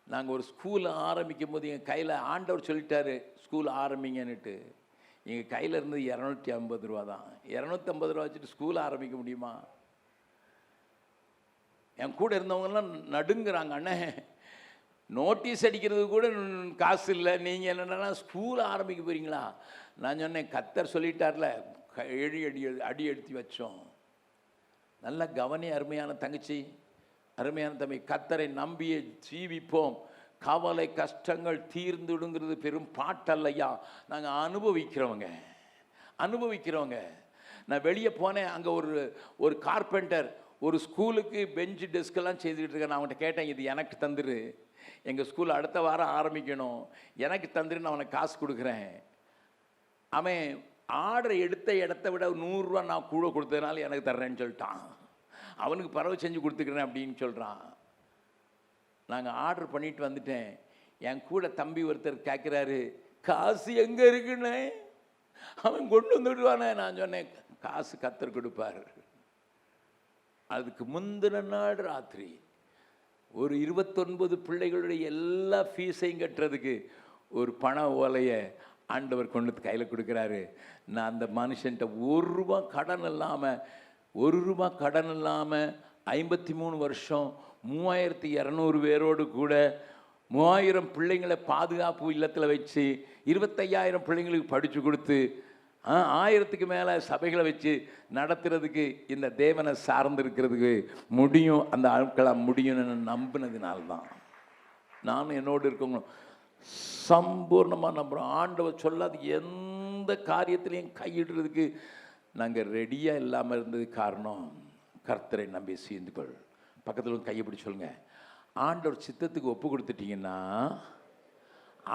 நாங்கள் ஒரு ஸ்கூலை ஆரம்பிக்கும் போது என் கையில் ஆண்டவர் சொல்லிட்டாரு ஸ்கூல் ஆரம்பிங்கன்னுட்டு. எங்கள் கையில் இருந்தது 250 ரூபா தான். 250 ரூபா வச்சுட்டு ஸ்கூல் ஆரம்பிக்க முடியுமா? என் கூட இருந்தவங்கெல்லாம் நடுங்கிறாங்க, அண்ணே நோட்டீஸ் அடிக்கிறது கூட காசு இல்லை, நீங்கள் என்னென்னா ஸ்கூல் ஆரம்பிக்க போகிறீங்களா? நான் சொன்னேன், கர்த்தர் சொல்லிட்டார்ல, அடி எடுத்து வச்சோம். நல்ல கவனி அருமையான தங்கச்சி, அருமையான தம்பி, கர்த்தரை நம்பியே ஜீவிப்போம், கவலை கஷ்டங்கள் தீர்ந்துடுங்கிறது பெரும் பாட்டல்லையா. நாங்கள் அனுபவிக்கிறவங்க. நான் வெளியே போனேன், அங்கே ஒரு கார்பெண்டர் ஒரு ஸ்கூலுக்கு பெஞ்சு டெஸ்கெல்லாம் செய்துக்கிட்டு இருக்கேன். நான் அவன்கிட்ட கேட்டேன், இது எனக்கு தந்துரு, எங்கள் ஸ்கூல் அடுத்த வாரம் ஆரம்பிக்கணும், எனக்கு தந்துரு, நான் அவனுக்கு காசு கொடுக்குறேன். அவன் ஆர்டர் எடுத்த இடத்த விட 100 ரூபா நான் கூட கொடுத்ததுனால எனக்கு தர்றேன்னு சொல்லிட்டான். அவனுக்கு பரவ செஞ்சு கொடுத்துக்கிறேன் அப்படின்னு சொல்கிறான். நாங்கள் ஆர்டர் பண்ணிட்டு வந்துட்டேன். என் கூட தம்பி ஒருத்தர் கேட்குறாரு, காசு எங்கே இருக்குன்னு. அவன் கொண்டு வந்துடுவானே. நான் சொன்னேன், காசு கர்த்தர் கொடுப்பார். அதுக்கு முந்தின நாள் ராத்திரி ஒரு 29 பிள்ளைகளுடைய எல்லா ஃபீஸையும் கட்டுறதுக்கு ஒரு பண ஓலையை ஆண்டவர் கொண்டு கையில் கொடுக்குறாரு. நான் அந்த மனுஷன்ட்ட 1 ரூபா கடன் இல்லாமல் 53 வருஷம் 3200 பேரோடு கூட 3000 பிள்ளைங்களை பாதுகாப்பு இல்லத்தில் வச்சு 25000 பிள்ளைங்களுக்கு படித்து கொடுத்து 1000க்கு மேலே சபைகளை வச்சு நடத்துறதுக்கு இந்த தேவனை சார்ந்து இருக்கிறதுக்கு முடியும். அந்த ஆட்களாக முடியும்னு நம்பினதுனால்தான் நானும் என்னோடு இருக்கவங்க சம்பூர்ணமாக நம்புகிறோம். ஆண்டவர் சொல்லாது எந்த காரியத்திலையும் கையிடுறதுக்கு நாங்கள் ரெடியாக இல்லாமல் இருந்தது காரணம் கர்த்தரை நம்பி சீர்ந்துக்கொள். பக்கத்தில் கையை பிடி சொல்லுங்க, ஆண்டவர் சித்தத்துக்கு ஒப்பு கொடுத்துட்டீங்கன்னா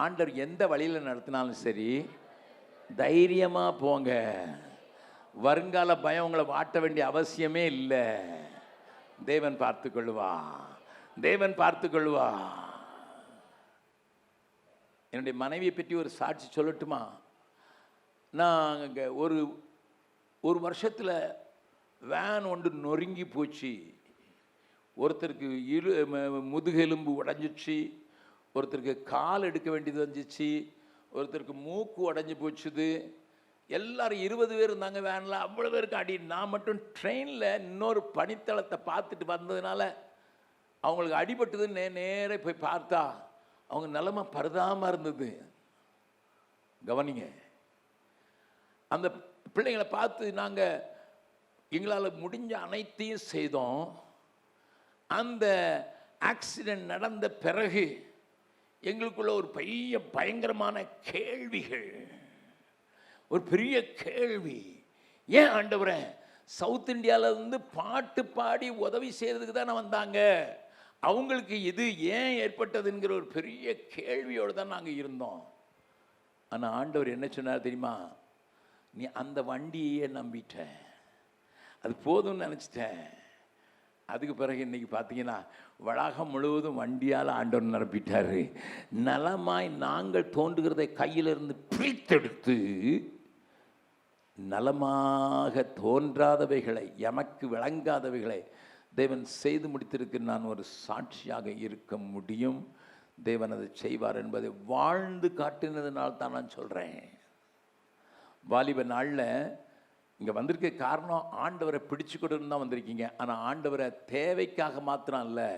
ஆண்டவர் எந்த வழியில் நடத்தினாலும் சரி தைரியமாக போங்க. வருங்கால பயம் உங்களை வாட்ட வேண்டிய அவசியமே இல்லை. தேவன் பார்த்து கொள்வா. என்னுடைய மனைவியை பற்றி ஒரு சாட்சி சொல்லட்டுமா? நான் இங்கே ஒரு வருஷத்தில் வேன் ஒன்று நொறுங்கி போச்சு. ஒருத்தருக்கு முதுகெலும்பு உடஞ்சிச்சு, ஒருத்தருக்கு கால் எடுக்க வேண்டியது வந்துச்சு, ஒருத்தருக்கு மூக்கு உடஞ்சி போச்சுது. எல்லாரும் 20 பேர் இருந்தாங்க வேனில், அவ்வளோ பேருக்கு அடி. நான் மட்டும் ட்ரெயினில் இன்னொரு பனித்தளத்தை பார்த்துட்டு வந்ததுனால அவங்களுக்கு அடிபட்டதுன்னு நேரே போய் பார்த்தா அவங்க நிலைமை பரிதாபமாக இருந்தது. கவனிங்க, அந்த பிள்ளைங்களை பார்த்து நாங்கள் எங்களால் முடிஞ்ச அனைத்தையும் செய்தோம். அந்த ஆக்சிடென்ட் நடந்த பிறகு எங்களுக்குள்ள ஒரு பெரிய பயங்கரமான கேள்விகள், ஒரு பெரிய கேள்வி. ஏன் ஆண்டவரே சவுத் இந்தியாவிலேருந்து பாட்டு பாடி உதவி செய்கிறதுக்கு தானே வந்தாங்க, அவங்களுக்கு இது ஏன் ஏற்பட்டதுங்கிற ஒரு பெரிய கேள்வியோடு தான் நாங்கள் இருந்தோம். ஆனால் ஆண்டவர் என்ன சொன்னார் தெரியுமா? நீ அந்த வண்டியே நம்பிட்ட, அது போதும்னு நினச்சிட்டேன். அதுக்கு பிறகு இன்னைக்கு பார்த்தீங்கன்னா வளாகம் முழுவதும் வண்டியால் ஆண்டவர் நிரப்பிட்டாரு. நலமாய் நாங்கள் தோன்றுகிறதை கையிலிருந்து பிரித்தெடுத்து நலமாக தோன்றாதவைகளை, எமக்கு விளங்காதவைகளை தேவன் செய்து முடித்திருக்கு. நான் ஒரு சாட்சியாக இருக்க முடியும். தேவன் அதை செய்வார் என்பதை வாழ்ந்து காட்டினதுனால தான் நான் சொல்கிறேன். வாலிப நாளில் இங்கே வந்திருக்க காரணம் ஆண்டவரை பிடிச்சு கொண்டு தான் வந்திருக்கீங்க. ஆனால் ஆண்டவரை தேவைக்காக மாத்திரம் இல்லை,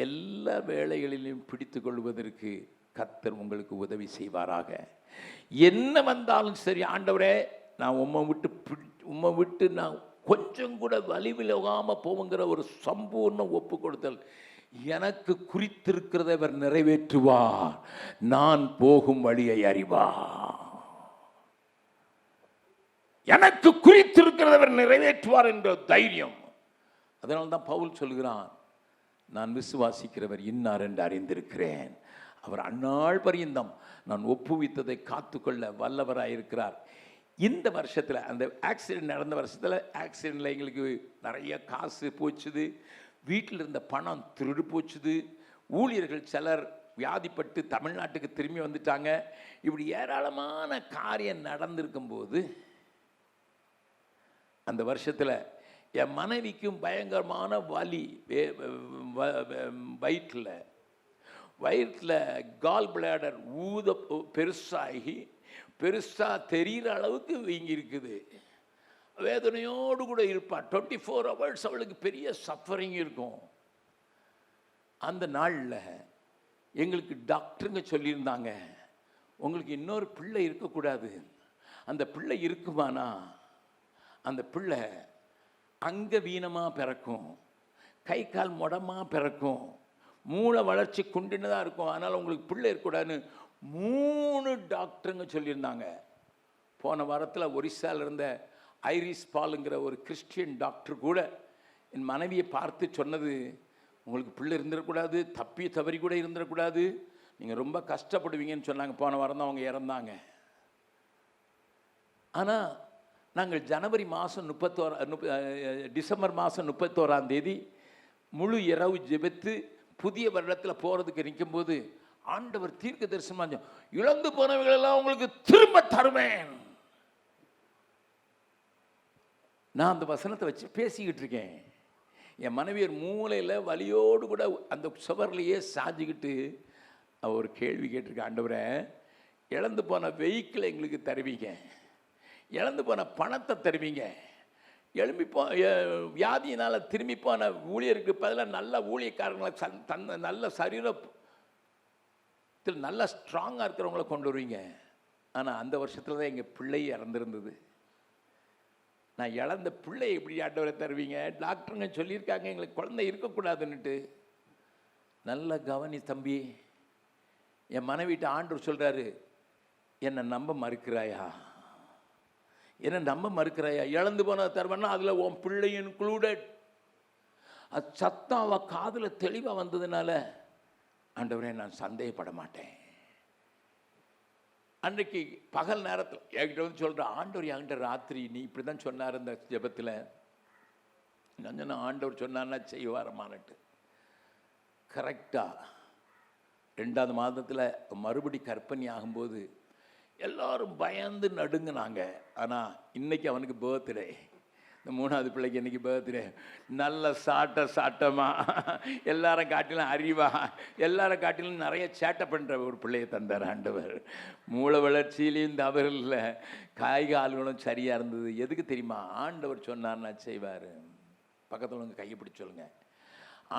எல்லா வேளைகளிலும் பிடித்து கொள்வதற்கு கர்த்தர் உங்களுக்கு உதவி செய்வாராக. என்ன வந்தாலும் சரி, ஆண்டவரே நான் உம்மை விட்டு நான் கொஞ்சம் கூட வலி விலகாமல் போவுங்கிற ஒரு சம்பூர்ண ஒப்பு கொடுத்தல். எனக்கு குறித்திருக்கிறதை அவர் நிறைவேற்றுவார், நான் போகும் வழியை அறிவார். எனக்கு குறித்திருக்கிறவர் நிறைவேற்றுவார் என்ற தைரியம். அதனால தான் பவுல் சொல்கிறான், நான் விசுவாசிக்கிறவர் இன்னார் என்று அறிந்திருக்கிறேன், அவர் அந்நாள் பரியந்தம் நான் ஒப்புவித்ததை காத்துக்கொள்ள வல்லவராயிருக்கிறார். இந்த வருஷத்தில், அந்த ஆக்சிடென்ட் நடந்த வருஷத்தில், ஆக்சிடென்ட்டில் எங்களுக்கு நிறைய காசு போச்சுது, வீட்டில் இருந்த பணம் திருடு போச்சுது, ஊழியர்கள் சிலர் வியாதிப்பட்டு தமிழ்நாட்டுக்கு திரும்பி வந்துட்டாங்க. இப்படி ஏராளமான காரியம் நடந்திருக்கும் போது அந்த வருஷத்தில் என் மனைவிக்கும் பயங்கரமான வலி. வயிற்றில் கால் பிளாடர் பெருசாகி பெருசா தெரிகிற அளவுக்கு வீங்கி இருக்குது. வேதனையோடு கூட இருப்பாள். 24 hours அவளுக்கு பெரிய சஃபரிங் இருக்கும். அந்த நாளில் எங்களுக்கு டாக்டருங்க சொல்லியிருந்தாங்க, உங்களுக்கு இன்னொரு பிள்ளை இருக்கக்கூடாது. அந்த பிள்ளை இருக்குமானா அந்த பிள்ளை அங்க வீனமாக பிறக்கும், கை கால் முடமாக பிறக்கும், மூளை வளர்ச்சி குண்டினதாக இருக்கும். அதனால் உங்களுக்கு பிள்ளை இருக்கக்கூடாதுன்னு 3 டாக்டருங்க சொல்லியிருந்தாங்க. போன வாரத்தில் ஒரிசாவில் இருந்த ஐரிஸ் பாலுங்கிற ஒரு கிறிஸ்டியன் டாக்டர் கூட என் மனைவியை பார்த்து சொன்னது, உங்களுக்கு பிள்ளை இருந்துடக்கூடாது, தவறி கூட இருந்துடக்கூடாது, நீங்கள் ரொம்ப கஷ்டப்படுவீங்கன்னு சொன்னாங்க. போன வாரம் தான் அவங்க இறந்தாங்க. ஆனால் நாங்கள் ஜனவரி மாதம் டிசம்பர் மாதம் 31 முழு இரவு ஜெபித்து புதிய வருடத்தில் போகிறதுக்கு நிற்கும்போது ஆண்டவர் தீர்க்க தரிசனம், இழந்து போனவங்களெல்லாம் உங்களுக்கு திரும்ப தருவேன். நான் அந்த வசனத்தை வச்சு பேசிக்கிட்டு இருக்கேன். என் மனைவியர் மூலையில் வலியோடு கூட அந்த சுவர்லையே சாஞ்சிக்கிட்டு ஒரு கேள்வி கேட்டிருக்கேன், ஆண்டவரே இழந்து போன வெஹிக்கிளை எங்களுக்கு தருவீங்க, இழந்து போன பணத்தை தருவீங்க, எழும்பி வியாதியினால் திரும்பி போன ஊழியருக்கு பதிலாக நல்ல ஊழியக்காரங்களை நல்ல சரீரத்தில் நல்ல ஸ்ட்ராங்காக இருக்கிறவங்கள கொண்டு வருவீங்க. ஆனால் அந்த வருஷத்தில் தான் எங்கள் பிள்ளை இறந்துருந்தது. நான் இழந்த பிள்ளை எப்படி ஆண்டவரை தருவீங்க? டாக்டருங்க சொல்லியிருக்காங்க எங்களுக்கு குழந்தை இருக்கக்கூடாதுன்னுட்டு. நல்ல கவனி தம்பி, என் மனைவிட்ட ஆண்டவர் சொல்கிறாரு, என்னை நம்ப மறுக்கிறாயா? என்ன நம்ப மறுக்கிறாயா? இழந்து போன தருவன்னா அதில் உன் பிள்ளை இன்க்ளூடட். அது சத்தம் அவ காதில் தெளிவாக வந்ததுனால ஆண்டவரே நான் சந்தேகப்பட மாட்டேன். அன்றைக்கு பகல் நேரத்தில் என்கிட்ட வந்து சொல்கிற, ஆண்டவர் என்கிட்ட ராத்திரி நீ இப்படி தான் சொன்னார் இந்த ஜெபத்தில். நான் ஆண்டவர் சொன்னார்னா செய்வாரமானட்டு. கரெக்டாக 2வது மாதத்தில் மறுபடி கற்பனை ஆகும்போது எல்லாரும் பயந்து நடுங்கினாங்க. ஆனால் இன்னைக்கு அவனுக்கு பர்த்டே, இந்த 3வது பிள்ளைக்கு இன்னைக்கு பர்த்டே. நல்ல சாட்டமா, எல்லாரும் காட்டிலும் அறிவா, எல்லாரும் காட்டிலும் நிறைய சேட்டை பண்ணுற ஒரு பிள்ளையை தந்தார் ஆண்டவர். மூளை வளர்ச்சியிலையும் தவறு இல்லை, காய்கால்களும் சரியாக இருந்தது. எதுக்கு தெரியுமா? ஆண்டவர் சொன்னார்னா செய்வார். பக்கத்தில் உங்கள் கையை பிடிச்சி சொல்லுங்க,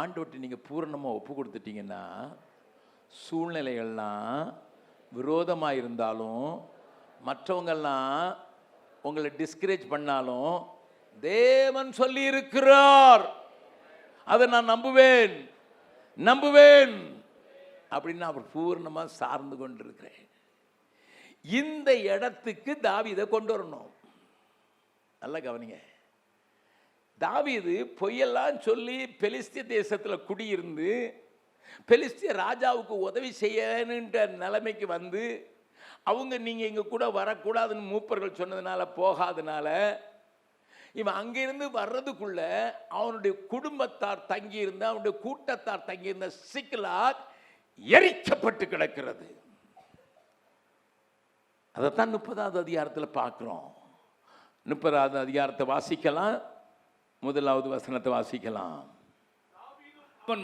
ஆண்டவர்கிட்ட நீங்கள் பூரணமாக ஒப்பு கொடுத்துட்டீங்கன்னா சூழ்நிலைகள்லாம் விரோதமாக இருந்தாலும் மற்றவங்கள்லாம் உங்களை டிஸ்கரேஜ் பண்ணாலும் தேவன் சொல்லி இருக்கிறார், அதை நான் நம்புவேன் அப்படின்னு அவர் பூர்ணமாக சார்ந்து கொண்டிருக்கிறேன். இந்த இடத்துக்கு தாவீதை கொண்டு வரணும். நல்லா கவனிங்க. தாவீது பொய்யெல்லாம் சொல்லி பெலிஸ்திய தேசத்தில் குடியிருந்து பெலிஸ்திய ராஜாவுக்கு உதவி செய்யணுன்ற நிலைமைக்கு வந்து, அவங்க நீங்கள் எங்க கூட வரக்கூடாதுன்னு மூப்பர்கள் சொன்னதுனால போகாதனால இவன் அங்கிருந்து வர்றதுக்குள்ள அவனுடைய குடும்பத்தார் தங்கியிருந்த, அவனுடைய கூட்டத்தார் தங்கியிருந்த சிக்லாக் எரிக்கப்பட்டு கிடக்கிறது. அதைத்தான் 30வது அதிகாரத்தில் பார்க்கிறோம். 30வது அதிகாரத்தை வாசிக்கலாம். 1வது வசனத்தை வாசிக்கலாம்.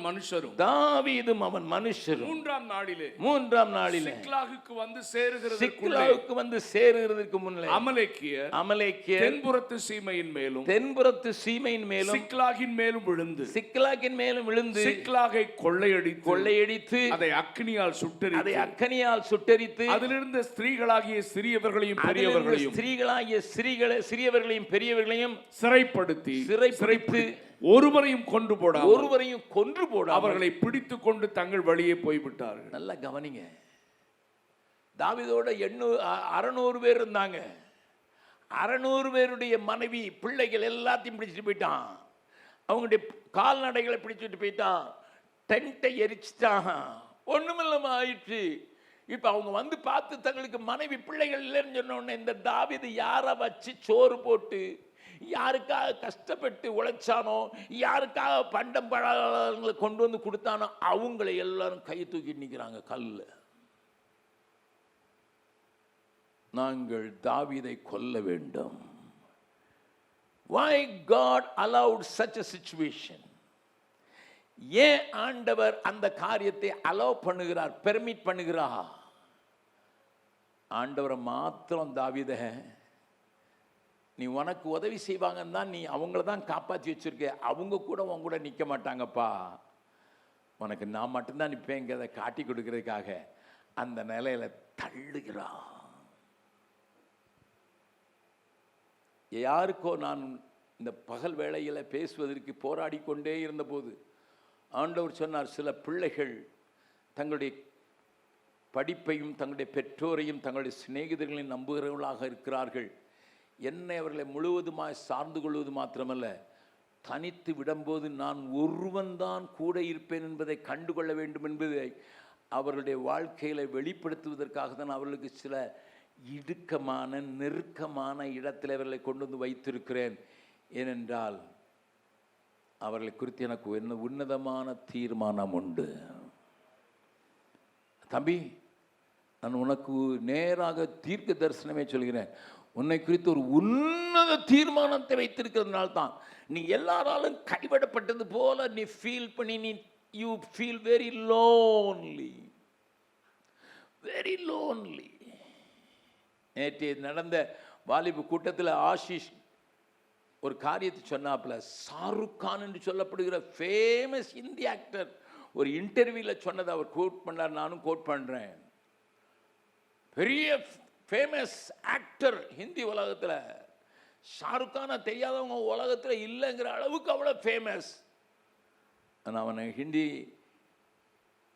மனுஷரும் தாவீதும் அவன் மனுஷரும் 3ஆம் நாளிலே சிக்லாகுக்கு வந்து சேருகிறதுக்கு முன்னே அமலேக்கியர் தென்புறத்து சீமையின் மேலும் சிக்லாகின் மேலும் விழுந்து சிக்லாகை கொள்ளையடித்து அதை அக்கினியால் சுட்டெரித்து அதிலிருந்த ஸ்திரீகளாகிய சிறியவர்களையும் பெரியவர்களையும் சிறைப்படுத்தி ஒருவரையும் கொன்று போட அவர்களை பிடித்து கொண்டு தங்கள் வழியே போய்விட்டார்கள். நல்லா கவனிங்க. தாவீதோட 600 பேர் இருந்தாங்க. 600 பேருடைய மனைவி பிள்ளைகள் எல்லாத்தையும் பிடிச்சிட்டு போயிட்டான். அவங்களுடைய கால்நடைகளை பிடிச்சிட்டு போயிட்டான். டென்ட்டை எரிச்சிட்டான். ஒண்ணுமில்லாம ஆயிடுச்சு. இப்ப அவங்க வந்து பார்த்து தங்களுக்கு மனைவி பிள்ளைகள் இல்லைன்னு சொன்ன உடனே இந்த தாவீது யாரை வச்சு சோறு போட்டு, யாருக்காக கஷ்டப்பட்டு உழைச்சானோ, யாருக்காக பண்டம் பழங்களை கொண்டு வந்து கொடுத்தானோ அவங்களை எல்லாரும் கை தூக்கி நிற்கிறாங்க கல்ல. நாங்கள் தாவீதை கொல்ல வேண்டும். Why God allowed such a situation? ஏன் ஆண்டவர் அந்த காரியத்தை அலோவ் பண்ணுகிறார், பெர்மிட் பண்ணுகிறார்? ஆண்டவரை மாத்திரம் தாவீத, நீ உனக்கு உதவி செய்வாங்கன்னு தான் நீ அவங்கள தான் காப்பாற்றி வச்சிருக்க, அவங்க கூட உன் கூட நிற்க மாட்டாங்கப்பா, உனக்கு நான் மட்டும்தான் நிற்பேங்கிறத காட்டி கொடுக்கறதுக்காக அந்த நிலையில தள்ளுகிறான். யாருக்கோ நான் இந்த பகல் வேளையில் பேசுவதற்கு போராடி கொண்டே இருந்தபோது ஆண்டவர் சொன்னார், சில பிள்ளைகள் தங்களுடைய படிப்பையும் தங்களுடைய பெற்றோரையும் தங்களுடைய சிநேகிதர்களையும் நம்புகிறவர்களாக இருக்கிறார்கள். என்னை அவர்களை முழுவதுமாய் சார்ந்து கொள்வது மாத்திரமல்ல, தனித்து விடும்போது நான் ஒருவன்தான் கூட இருப்பேன் என்பதை கண்டுகொள்ள வேண்டும் என்பதை அவர்களுடைய வாழ்க்கையில் வெளிப்படுத்துவதற்காக தான் அவர்களுக்கு சில இடுக்கமான நெருக்கமான இடத்தில் அவர்களை கொண்டு வந்து வைத்திருக்கிறேன். ஏனென்றால் அவர்களை குறித்து எனக்கு என்ன உன்னதமான தீர்மானம் உண்டு. தம்பி, நான் உனக்கு நேராக தீர்க்க தரிசனமே சொல்கிறேன், உன்னை குறித்து ஒரு உன்னத தீர்மானத்தை வைத்திருக்கிறதுனால தான் நீ எல்லாராலும் கைவிடப்பட்டது போல நீ ஃபீல் பண்ணி you feel very lonely, very lonely. நேற்று நடந்த வாலிபு கூட்டத்தில் ஆஷிஷ் ஒரு காரியத்தை சொன்னாப்புல, ஷாருக் கான் என்று சொல்லப்படுகிற ஃபேமஸ் ஹிந்தி ஆக்டர் ஒரு இன்டர்வியூவில் சொன்னதை அவர் கோட் பண்ணார், நானும் கோட் பண்ணுறேன். பெரிய ஃபேமஸ் ஆக்டர் ஹிந்தி உலகத்தில், ஷாருக் கானை தெரியாதவங்க உலகத்தில் இல்லைங்கிற அளவுக்கு அவ்வளோ ஃபேமஸ். ஆனால் அவனை ஹிந்தி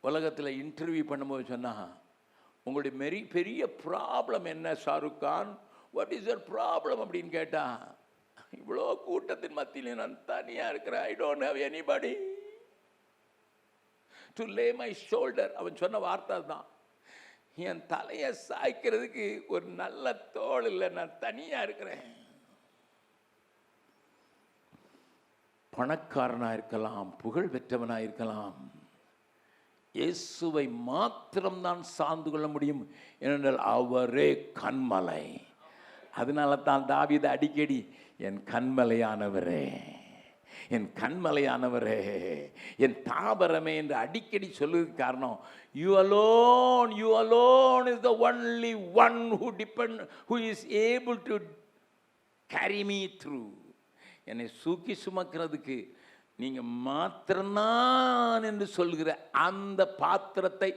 உலகத்தில் இன்டர்வியூ பண்ணும்போது சொன்னா, உங்களுடைய பெரிய ப்ராப்ளம் என்ன Shahrukh Khan, what is your problem அப்படின்னு கேட்டா, இவ்வளோ கூட்டத்தின் மத்தியில் நான் தனியாக இருக்கிறேன், I don't have anybody to lay my shoulder. அவன் சொன்ன வார்த்தை தான், என் தலையை சாய்க்கிறதுக்கு ஒரு நல்ல தோள் இல்லை, நான் தனியாக இருக்கிறேன். பணக்காரனாக இருக்கலாம், புகழ் பெற்றவனாக இருக்கலாம், இயேசுவை மாத்திரம்தான் சார்ந்து கொள்ள முடியும். ஏனென்றால் அவரே கண்மலை. அதனால தான் தாவீது அடிக்கடி என் கண்மலையானவரே, என் கண்மலையானவரே, என் தாபரமே என்று அடிக்கடி சொல்லுவதற்கு காரணம், you alone is the only one who is able to carry me through. என்னை சூக்கி சுமக்கிறதுக்கு நீங்க மாத்திரம்தான் என்று சொல்கிற அந்த பாத்திரத்தை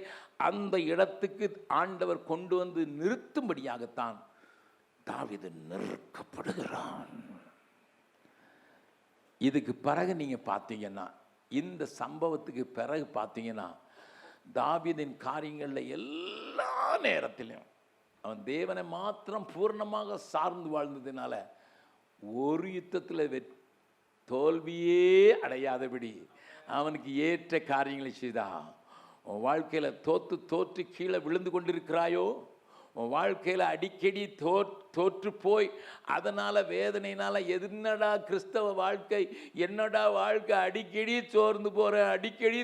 அந்த இடத்துக்கு ஆண்டவர் கொண்டு வந்து நிறுத்தும்படியாகத்தான் தாவீது நெருக்கப்படுகிறான். இதுக்கு பிறகு நீங்க பார்த்தீங்கன்னா, இந்த சம்பவத்துக்கு பிறகு பார்த்தீங்கன்னா, தாவீதின் காரியங்களில் எல்லா நேரத்திலும் அவன் தேவனை மாத்திரம் பூர்ணமாக சார்ந்து வாழ்ந்ததுனால ஒரு யுத்தத்தில் தோல்வியே அடையாதபடி அவனுக்கு ஏற்ற காரியங்களை செய்தான். உன் வாழ்க்கையில் தோற்று கீழே விழுந்து கொண்டிருக்கிறாயோ, உன் வாழ்க்கையில் அடிக்கடி தோற்று போய் அதனால் வேதனையினால் என்னடா கிறிஸ்தவ வாழ்க்கை, என்னடா வாழ்க்கை, அடிக்கடி சோர்ந்து போகிறேன், அடிக்கடி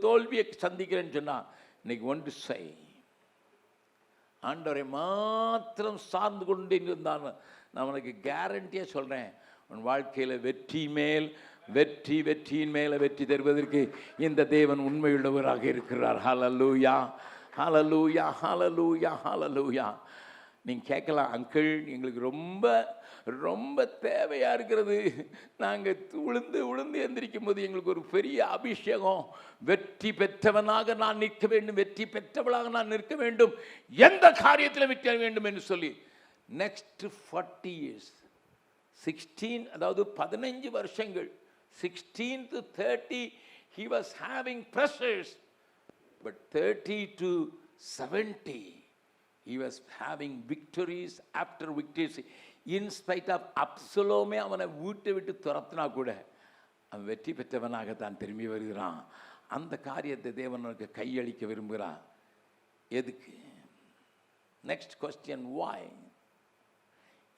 தோல்வியை சந்திக்கிறேன்னு சொன்னால், இன்னைக்கு ஒன்று செய், ஆண்டவரை மாத்திரம் சார்ந்து கொண்டு இருந்தான். நான் உனக்கு கேரண்டியாக சொல்கிறேன், உன் வாழ்க்கையில் வெற்றியின் மேலே வெற்றி தருவதற்கு இந்த தேவன் உண்மையுள்ளவராக இருக்கிறார். ஹல்லேலூயா, ஹல்லேலூயா, ஹல்லேலூயா, ஹல்லேலூயா. நீங்கள் கேட்கலாம், அங்கிள் எங்களுக்கு ரொம்ப ரொம்ப தேவையாக இருக்கிறது, நாங்கள் உளுந்து எந்திரிக்கும் போது எங்களுக்கு ஒரு பெரிய அபிஷேகம், வெற்றி பெற்றவனாக நான் நிற்க வேண்டும், வெற்றி பெற்றவளாக நான் நிற்க வேண்டும், எந்த காரியத்தில் வெற்றி வேண்டும் என்று சொல்லி நெக்ஸ்ட் 40 years 16, அதாவது 15 வருஷங்கள் 16 to 30 he was having pressures, but 30 to 70 he was having victories after victories. In spite of அப்சலோமே அவனை வீட்டை விட்டு துரத்தினா கூட அவன் வெற்றி பெற்றவனாக தான் திரும்பி வருகிறான். அந்த காரியத்தை தேவனுக்கு கையளிக்க விரும்புகிறான். எதுக்கு? நெக்ஸ்ட் கொஸ்டின், வாய்?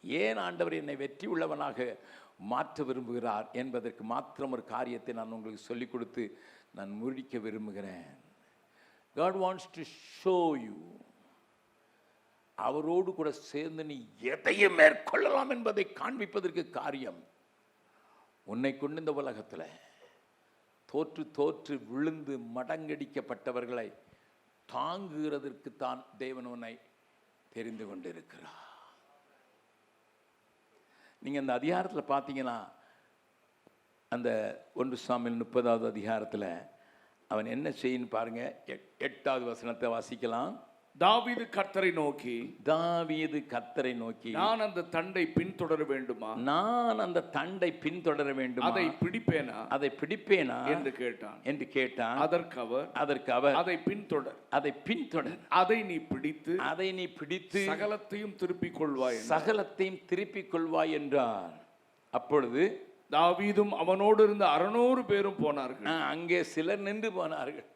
ஏன் ஆண்டவர் என்னை வெற்றி உள்ளவனாக மாற்ற விரும்புகிறார் என்பதற்கு மாத்திரம் ஒரு காரியத்தை நான் உங்களுக்கு சொல்லிக் கொடுத்து நான் முடிக்க விரும்புகிறேன். God wants to show you, அவரோடு கூட சேர்ந்து நீ எதையும் மேற்கொள்ளலாம் என்பதை காண்பிப்பதற்கு காரியம். உன்னை கொண்டு இந்த உலகத்தில் தோற்று விழுந்து மடங்கடிக்கப்பட்டவர்களை தாங்குகிறதற்கு தான் தேவன் உன்னை தெரிந்து கொண்டிருக்கிறார். நீங்க அந்த அதிகாரத்தில் பார்த்தீங்கன்னா, அந்த 1 சாமுவேல் 30வது அதிகாரத்தில் அவன் என்ன செய்யன்னு பாருங்க. 8வது வசனத்தை வாசிக்கலாம். தாவீது கர்த்தரை நோக்கி, தாவீது கர்த்தரை நோக்கி, நான் அந்த தண்டை பின்தொடர வேண்டுமா, நான் அந்த தண்டை பின்தொடர வேண்டுமா, அதை பிடிப்பேனா, அதை பிடிப்பேனா என்று கேட்டான். அதற்கு அவர் அதை பின்தொடர், அதை பின்தொடர், அதை நீ பிடித்து, அதை நீ பிடித்து சகலத்தையும் திருப்பிக் கொள்வாய், சகலத்தையும் திருப்பிக் கொள்வாய் என்றார். அப்பொழுது தாவீதும் அவனோடு இருந்த 600 பேரும் போனார்கள். அங்கே சிலர் நின்று போனார்கள்.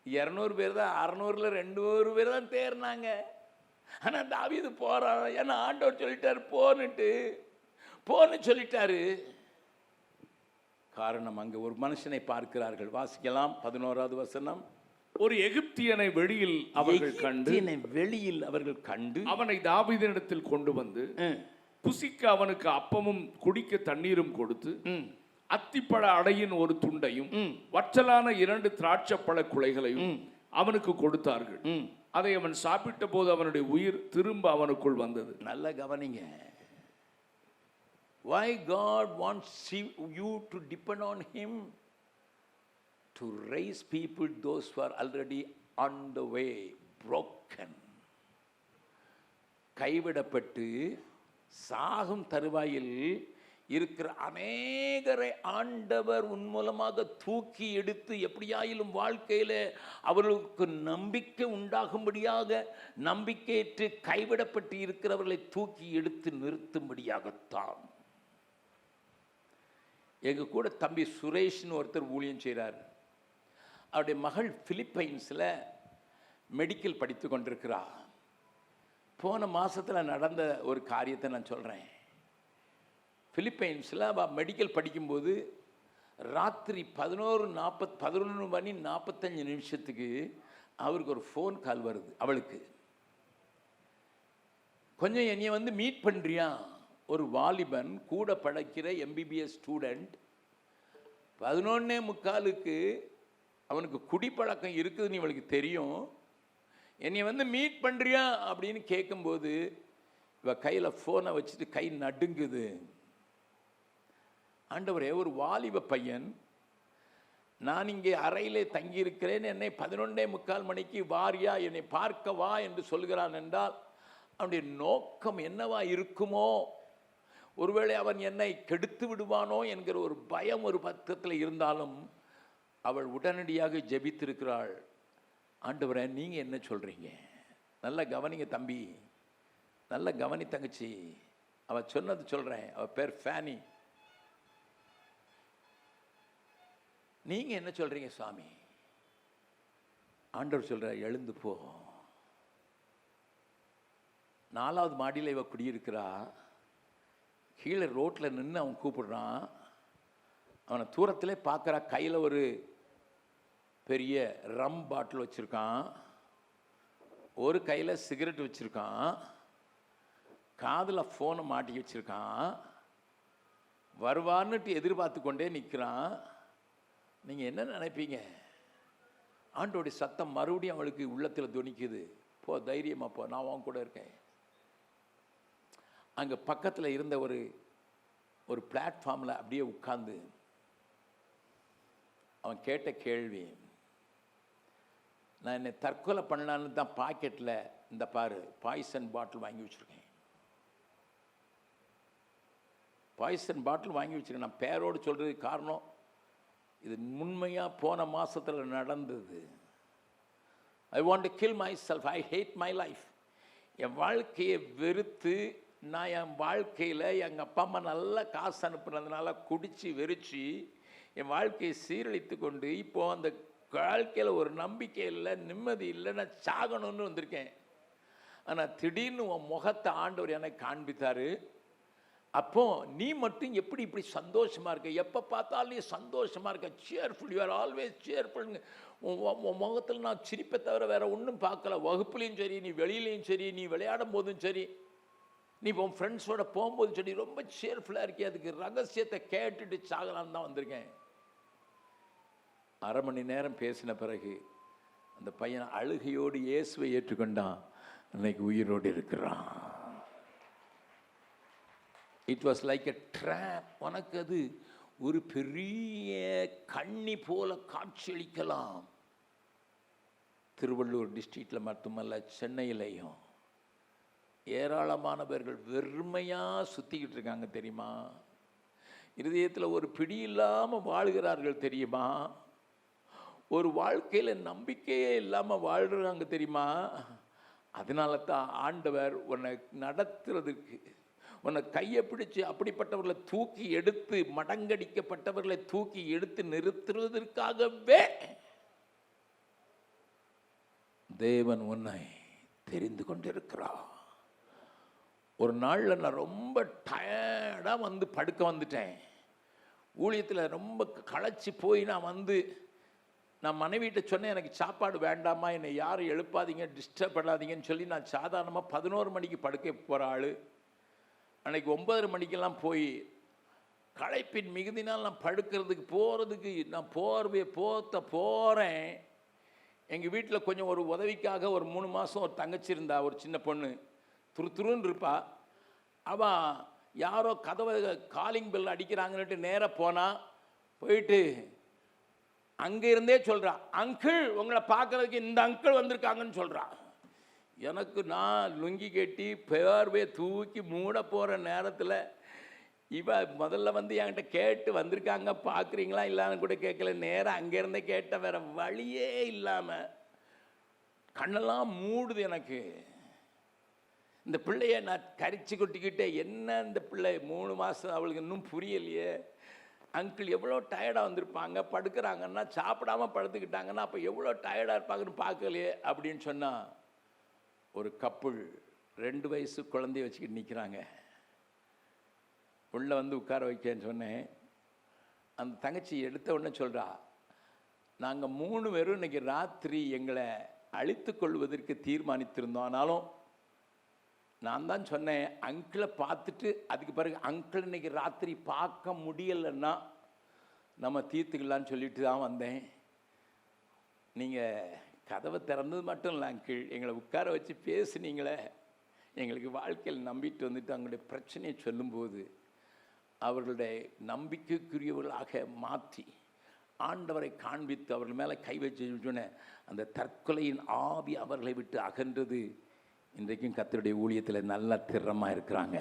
200 பேர் தான், 600ல 200 பேர் தான் தேர்னாங்க. ஆனா தாவீது போறான். ஏன்னா ஆண்டவர் சொல்லிட்டாரு போன்னு சொல்லிட்டாரு. காரணம், அங்க ஒரு மனுஷனை பார்க்கிறார்கள். வாசிக்கலாம் 11வது வசனம். ஒரு எகிப்தியனை வெளியில் அவர்கள் கண்டு அவனை தாவீதினிடத்தில் கொண்டு வந்து புசிக்க அவனுக்கு அப்பமும் குடிக்க தண்ணீரும் கொடுத்து அத்திப்பழ அடையின் ஒரு துண்டையும் வற்றலான 2 திராட்சைப்பழ குலைகளையும் அவனுக்கு கொடுத்தார்கள். அதை அவன் சாப்பிட்ட போது அவனுடைய உயிர் திரும்ப அவனுக்குள் வந்தது. நல்ல கவனிங்க. Why God wants you to depend on Him? To raise people, those who are already on the way, broken, கைவிடப்பட்டு சாகும் தருவாயில் இருக்கிற அநேகரை ஆண்டவர் உன் மூலமாக தூக்கி எடுத்து எப்படியாயிலும் வாழ்க்கையில அவர்களுக்கு நம்பிக்கை உண்டாகும்படியாக, நம்பிக்கையற்று கைவிடப்பட்டு இருக்கிறவர்களை தூக்கி எடுத்து நிறுத்தும்படியாகத்தான். எங்க கூட தம்பி சுரேஷ்னு ஒருத்தர் ஊழியம் செய்கிறார். அவருடைய மகள் பிலிப்பைன்ஸில் மெடிக்கல் படித்து கொண்டிருக்கிறார். போன மாதத்தில் நடந்த ஒரு காரியத்தை நான் சொல்கிறேன். பிலிப்பைன்ஸில் அவள் மெடிக்கல் படிக்கும்போது ராத்திரி 11:45 அவருக்கு ஒரு ஃபோன் கால் வருது. அவளுக்கு, கொஞ்சம் என்னைய வந்து மீட் பண்ணுறியா? ஒரு வாலிபன் கூட படிக்கிற MBBS ஸ்டூடெண்ட் 11:45 அவனுக்கு குடிப்பழக்கம் இருக்குதுன்னு இவளுக்கு தெரியும். என்னை வந்து மீட் பண்ணுறியா அப்படின்னு கேட்கும்போது இவ கையில் ஃபோனை வச்சுட்டு கை நடுங்குது. ஆண்டவரே, ஒரு வாலிப பையன், நான் இங்கே அறையிலே தங்கியிருக்கிறேன், என்னை 11:45 வாரியா, என்னை பார்க்க வா என்று சொல்கிறான் என்றால் அவனுடைய நோக்கம் என்னவா இருக்குமோ? ஒருவேளை அவன் என்னை கெடுத்து விடுவானோ என்கிற ஒரு பயம் ஒரு பக்கத்தில் இருந்தாலும் அவள் உடனடியாக ஜெபித்திருக்கிறாள். ஆண்டவரே, நீங்க என்ன சொல்றீங்க? நல்ல கவனிங்க தம்பி, நல்ல கவனி தங்கச்சி. அவ சொன்னது சொல்றேன். அவ பேர் ஃபேனி. நீங்க என்ன சொல்றீங்க சுவாமி? ஆண்டவர் சொல்ற, எழுந்து போ. 4வது மாடியில் இவ குடியிருக்கிறா. கீழே ரோட்டில் நின்று அவன் கூப்பிடுறான். அவனை தூரத்திலே பார்க்குறா. கையில் ஒரு பெரிய ரம் பாட்டில் வச்சுருக்கான், ஒரு கையில் சிகரெட் வச்சுருக்கான், காதில் ஃபோனை மாட்டி வச்சுருக்கான். வருவான்னுட்டு எதிர்பார்த்து கொண்டே நிற்கிறான். நீங்கள் என்ன நினைப்பீங்க? ஆண்டோடைய சத்தம் மறுபடியும் அவளுக்கு உள்ளத்தில் துணிக்குது. போ, தைரியமாக போ, நான் அவன் கூட இருக்கேன். அங்கே பக்கத்தில் இருந்த ஒரு பிளாட்ஃபார்மில் அப்படியே உட்கார்ந்து அவன் கேட்ட கேள்வி, நான் என்னை தற்கொலை பண்ணலான்னு தான் பாக்கெட்டில் இந்த பாரு பாய்சன் பாட்டில் வாங்கி வச்சுருக்கேன். பாய்சன் பாட்டில் வாங்கி வச்சுருக்கேன். நான் பேரோடு சொல்கிறதுக்கு காரணம், இது உண்மையாக போன மாதத்தில் நடந்தது. I want to kill my self. I hate my life. என் வாழ்க்கையை வெறுத்து, நான் என் வாழ்க்கையில் எங்கள் அப்பா அம்மா நல்லா காசு அனுப்புனதுனால குடித்து வெறிச்சு என் வாழ்க்கையை சீரழித்து கொண்டு இப்போது அந்த வாழ்க்கையில் ஒரு நம்பிக்கை இல்லை, நிம்மதி இல்லை, நான் சாகணும்னு வந்திருக்கேன். ஆனால் திடீர்னு உன் முகத்தை ஆண்டவர் எனக்கு காண்பித்தார். அப்போ நீ மட்டும் எப்படி இப்படி சந்தோஷமாக இருக்க? எப்போ பார்த்தாலும் நீ சந்தோஷமாக இருக்க. சேர்ஃபுல், யூ ஆர் ஆல்வேஸ் சேர்ஃபுல்ங்க. உன் முகத்தில் நான் சிரிப்பை தவிர வேற ஒன்றும் பார்க்கல. வகுப்புலையும் சரி, நீ வெளியிலையும் சரி, நீ விளையாடும் போதும் சரி, நீ உன் ஃப்ரெண்ட்ஸோட போகும்போது சரி, ரொம்ப சேர்ஃபுல்லாக இருக்கே. அதுக்கு ரகசியத்தை கேட்டுட்டு சாகலான்னு தான் வந்திருக்கேன். 1/2 மணி நேரம் பேசின பிறகு அந்த பையன் அழுகையோடு இயேசுவை ஏற்றுக்கொண்டான். இன்னைக்கு உயிரோடு இருக்கிறான். It was like a drop. உனக்கு அது ஒரு பெரிய கண்ணி போல காட்சியளிக்கலாம். திருவள்ளூர் டிஸ்ட்ரிக்டில் மட்டுமல்ல, சென்னையிலையும் ஏராளமானவர்கள் வெறுமையாக சுற்றிக்கிட்டு இருக்காங்க தெரியுமா? இருதயத்தில் ஒரு பிடி இல்லாமல் வாழ்கிறார்கள் தெரியுமா? ஒரு வாழ்க்கையில் நம்பிக்கையே இல்லாமல் வாழ்கிறாங்க தெரியுமா? அதனால தான் ஆண்டவர் உன்னை நடத்துறதுக்கு, உன்னை கையை பிடிச்சு அப்படிப்பட்டவர்களை தூக்கி எடுத்து, மடங்கடிக்கப்பட்டவர்களை தூக்கி எடுத்து நிறுத்துவதற்காகவே தேவன் உன்னை தெரிந்து கொண்டிருக்கிறார். ஒரு நாளில் நான் ரொம்ப டயர்டாக வந்து படுக்க வந்துட்டேன். ஊழியத்தில் ரொம்ப களைச்சி போய் நான் மனைவிட்ட சொன்னேன், எனக்கு சாப்பாடு வேண்டாமா, என்னை யாரும் எழுப்பாதீங்க, டிஸ்டர்ப் பண்ணாதீங்கன்னு சொல்லி நான் சாதாரணமாக 11 மணிக்கு படுக்க போகிற ஆள். அன்றைக்கி 9:30 மணிக்கெல்லாம் போய் களைப்பின் மிகுதினால் நான் படுக்கிறதுக்கு போகிறதுக்கு நான் போர்வையை போகிறேன். எங்கள் வீட்டில் கொஞ்சம் ஒரு உதவிக்காக ஒரு 3 மாதம் ஒரு தங்கச்சி இருந்தா, ஒரு சின்ன பொண்ணு, துருன்னு இருப்பா. அவன் யாரோ கதவை காலிங் பெல் அடிக்கிறாங்கன்னுட்டு நேராக போயிட்டு அங்கே இருந்தே சொல்கிறான், அங்கிள் உங்களை பார்க்குறதுக்கு இந்த அங்கிள் வந்திருக்காங்கன்னு சொல்கிறான். எனக்கு நான் லுங்கி கட்டி பேர்வே தூக்கி மூட போகிற நேரத்தில் இவ முதல்ல என்கிட்ட கேட்டு வந்திருக்காங்க, பார்க்குறீங்களா இல்லான்னு கூட கேட்கல. நேராக அங்கேருந்தே கேட்ட, வேறு வழியே இல்லாமல் கண்ணெல்லாம் மூடுது எனக்கு. இந்த பிள்ளைய நான் கரிச்சு கொட்டிக்கிட்டே, என்ன இந்த பிள்ளை 3 மாதம் அவளுக்கு இன்னும் புரியலையே, அங்கிள் எவ்வளோ டயர்டாக வந்திருப்பாங்க, படுக்கிறாங்கன்னா சாப்பிடாமல் படுத்துக்கிட்டாங்கன்னா அப்போ எவ்வளோ டயர்டாக இருப்பாங்கன்னு பார்க்கலையே அப்படின்னு சொன்னால், ஒரு கப்புள் 2 வயசு குழந்தைய வச்சுக்கிட்டு நிற்கிறாங்க. உள்ளே உட்கார வைக்கன்னு சொன்னேன். அந்த தங்கச்சி எடுத்த உடனே சொல்கிறா, நாங்கள் 3 பேரும் இன்றைக்கி ராத்திரி எங்களை அழித்து கொள்வதற்கு தீர்மானித்திருந்தோம். ஆனாலும் நான் தான் சொன்னேன், அங்கிளை பார்த்துட்டு அதுக்கு பிறகு அங்கிள் இன்னைக்கு ராத்திரி பார்க்க முடியலைன்னா நம்ம தீர்த்துக்கலான்னு சொல்லிட்டு தான் வந்தேன். நீங்கள் கதவை திறந்தது மட்டும் இல்லை அங்கிள், எங்களை உட்கார வச்சு பேசுனீங்களே, எங்களுக்கு வாழ்க்கையில் நம்பிட்டு வந்துட்டு அவங்களுடைய பிரச்சனையை சொல்லும்போது அவர்களுடைய நம்பிக்கைக்குரியவர்களாக மாற்றி ஆண்டவரை காண்பித்து அவர்கள் மேலே கை வச்சு சொன்ன அந்த தற்கொலையின் ஆவி அவர்களை விட்டு அகன்றது. இன்றைக்கும் கர்த்தருடைய ஊழியத்தில் நல்லா திறமாக இருக்கிறாங்க.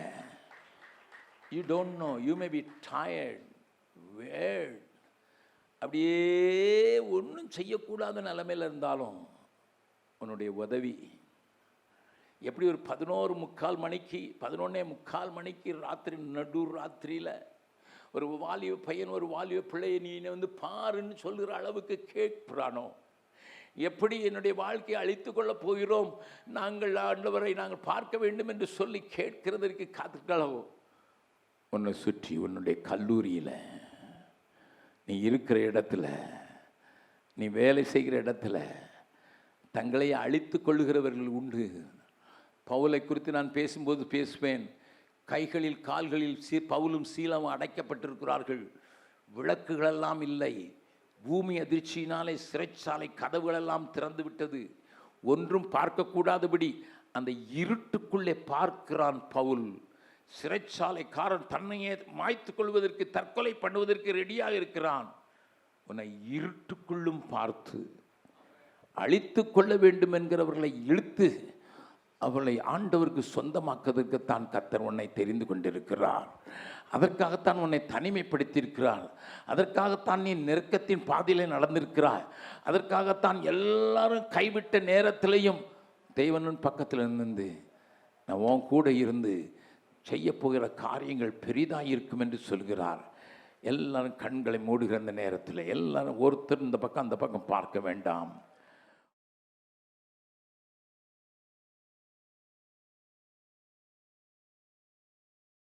You don't know, you may be tired, word, அப்படியே ஒன்றும் செய்யக்கூடாத நிலைமையில் இருந்தாலும் உன்னுடைய உதவி எப்படி ஒரு 11:45 மணிக்கு ராத்திரி நடு ராத்திரியில் ஒரு வாலிப பையன் ஒரு வாலிப பிள்ளையை நீ பாருன்னு சொல்கிற அளவுக்கு கேட்கிறானோ, எப்படி என்னுடைய வாழ்க்கையை அழித்து கொள்ளப் போகிறோம், நாங்கள் ஆண்டவரை நாங்கள் பார்க்க வேண்டும் என்று சொல்லி கேட்கிறதற்கு காத்துக்களவோ, உன்னை சுற்றி உன்னுடைய கல்லூரியில், நீ இருக்கிற இடத்துல, நீ வேலை செய்கிற இடத்துல தங்களை அழித்து கொள்ளுகிறவர்கள் உண்டு. பவுலை குறித்து நான் பேசும்போது பேசுவேன். கைகளில் கால்களில் பவுலும் சீலமும் அடைக்கப்பட்டிருக்கிறார்கள். விளக்குகளெல்லாம் இல்லை. பூமி அதிர்ச்சியினாலே சிறைச்சாலை கதவுகளெல்லாம் திறந்து விட்டது. ஒன்றும் பார்க்கக்கூடாதபடி அந்த இருட்டுக்குள்ளே பார்க்கிறான் பவுல். சிறைச்சாலைக்காரன் தன்னையே மாய்த்து கொள்வதற்கு, தற்கொலை பண்ணுவதற்கு ரெடியாக இருக்கிறான். உன்னை இருட்டுக்குள்ளும் பார்த்து அழித்து கொள்ள வேண்டும் என்கிறவர்களை இழுத்து அவர்களை ஆண்டவருக்கு சொந்தமாக்குவதற்குத்தான் கர்த்தர் உன்னை தெரிந்து கொண்டிருக்கிறார். அதற்காகத்தான் உன்னை தனிமைப்படுத்தியிருக்கிறார். அதற்காகத்தான் நீ நெருக்கத்தின் பாதையிலே நடந்திருக்கிறாய். அதற்காகத்தான் எல்லாரும் கைவிட்ட நேரத்திலையும் தெய்வனின் பக்கத்தில் இருந்து நான் உன் கூட இருந்து செய்ய போகிற காரியங்கள் பெரிதாக இருக்கும் என்று சொல்கிறார். எல்லாரும் கண்களை மூடுகிற அந்த நேரத்தில் எல்லாரும் ஒருத்தர் இந்த பக்கம் அந்த பக்கம் பார்க்க வேண்டாம்.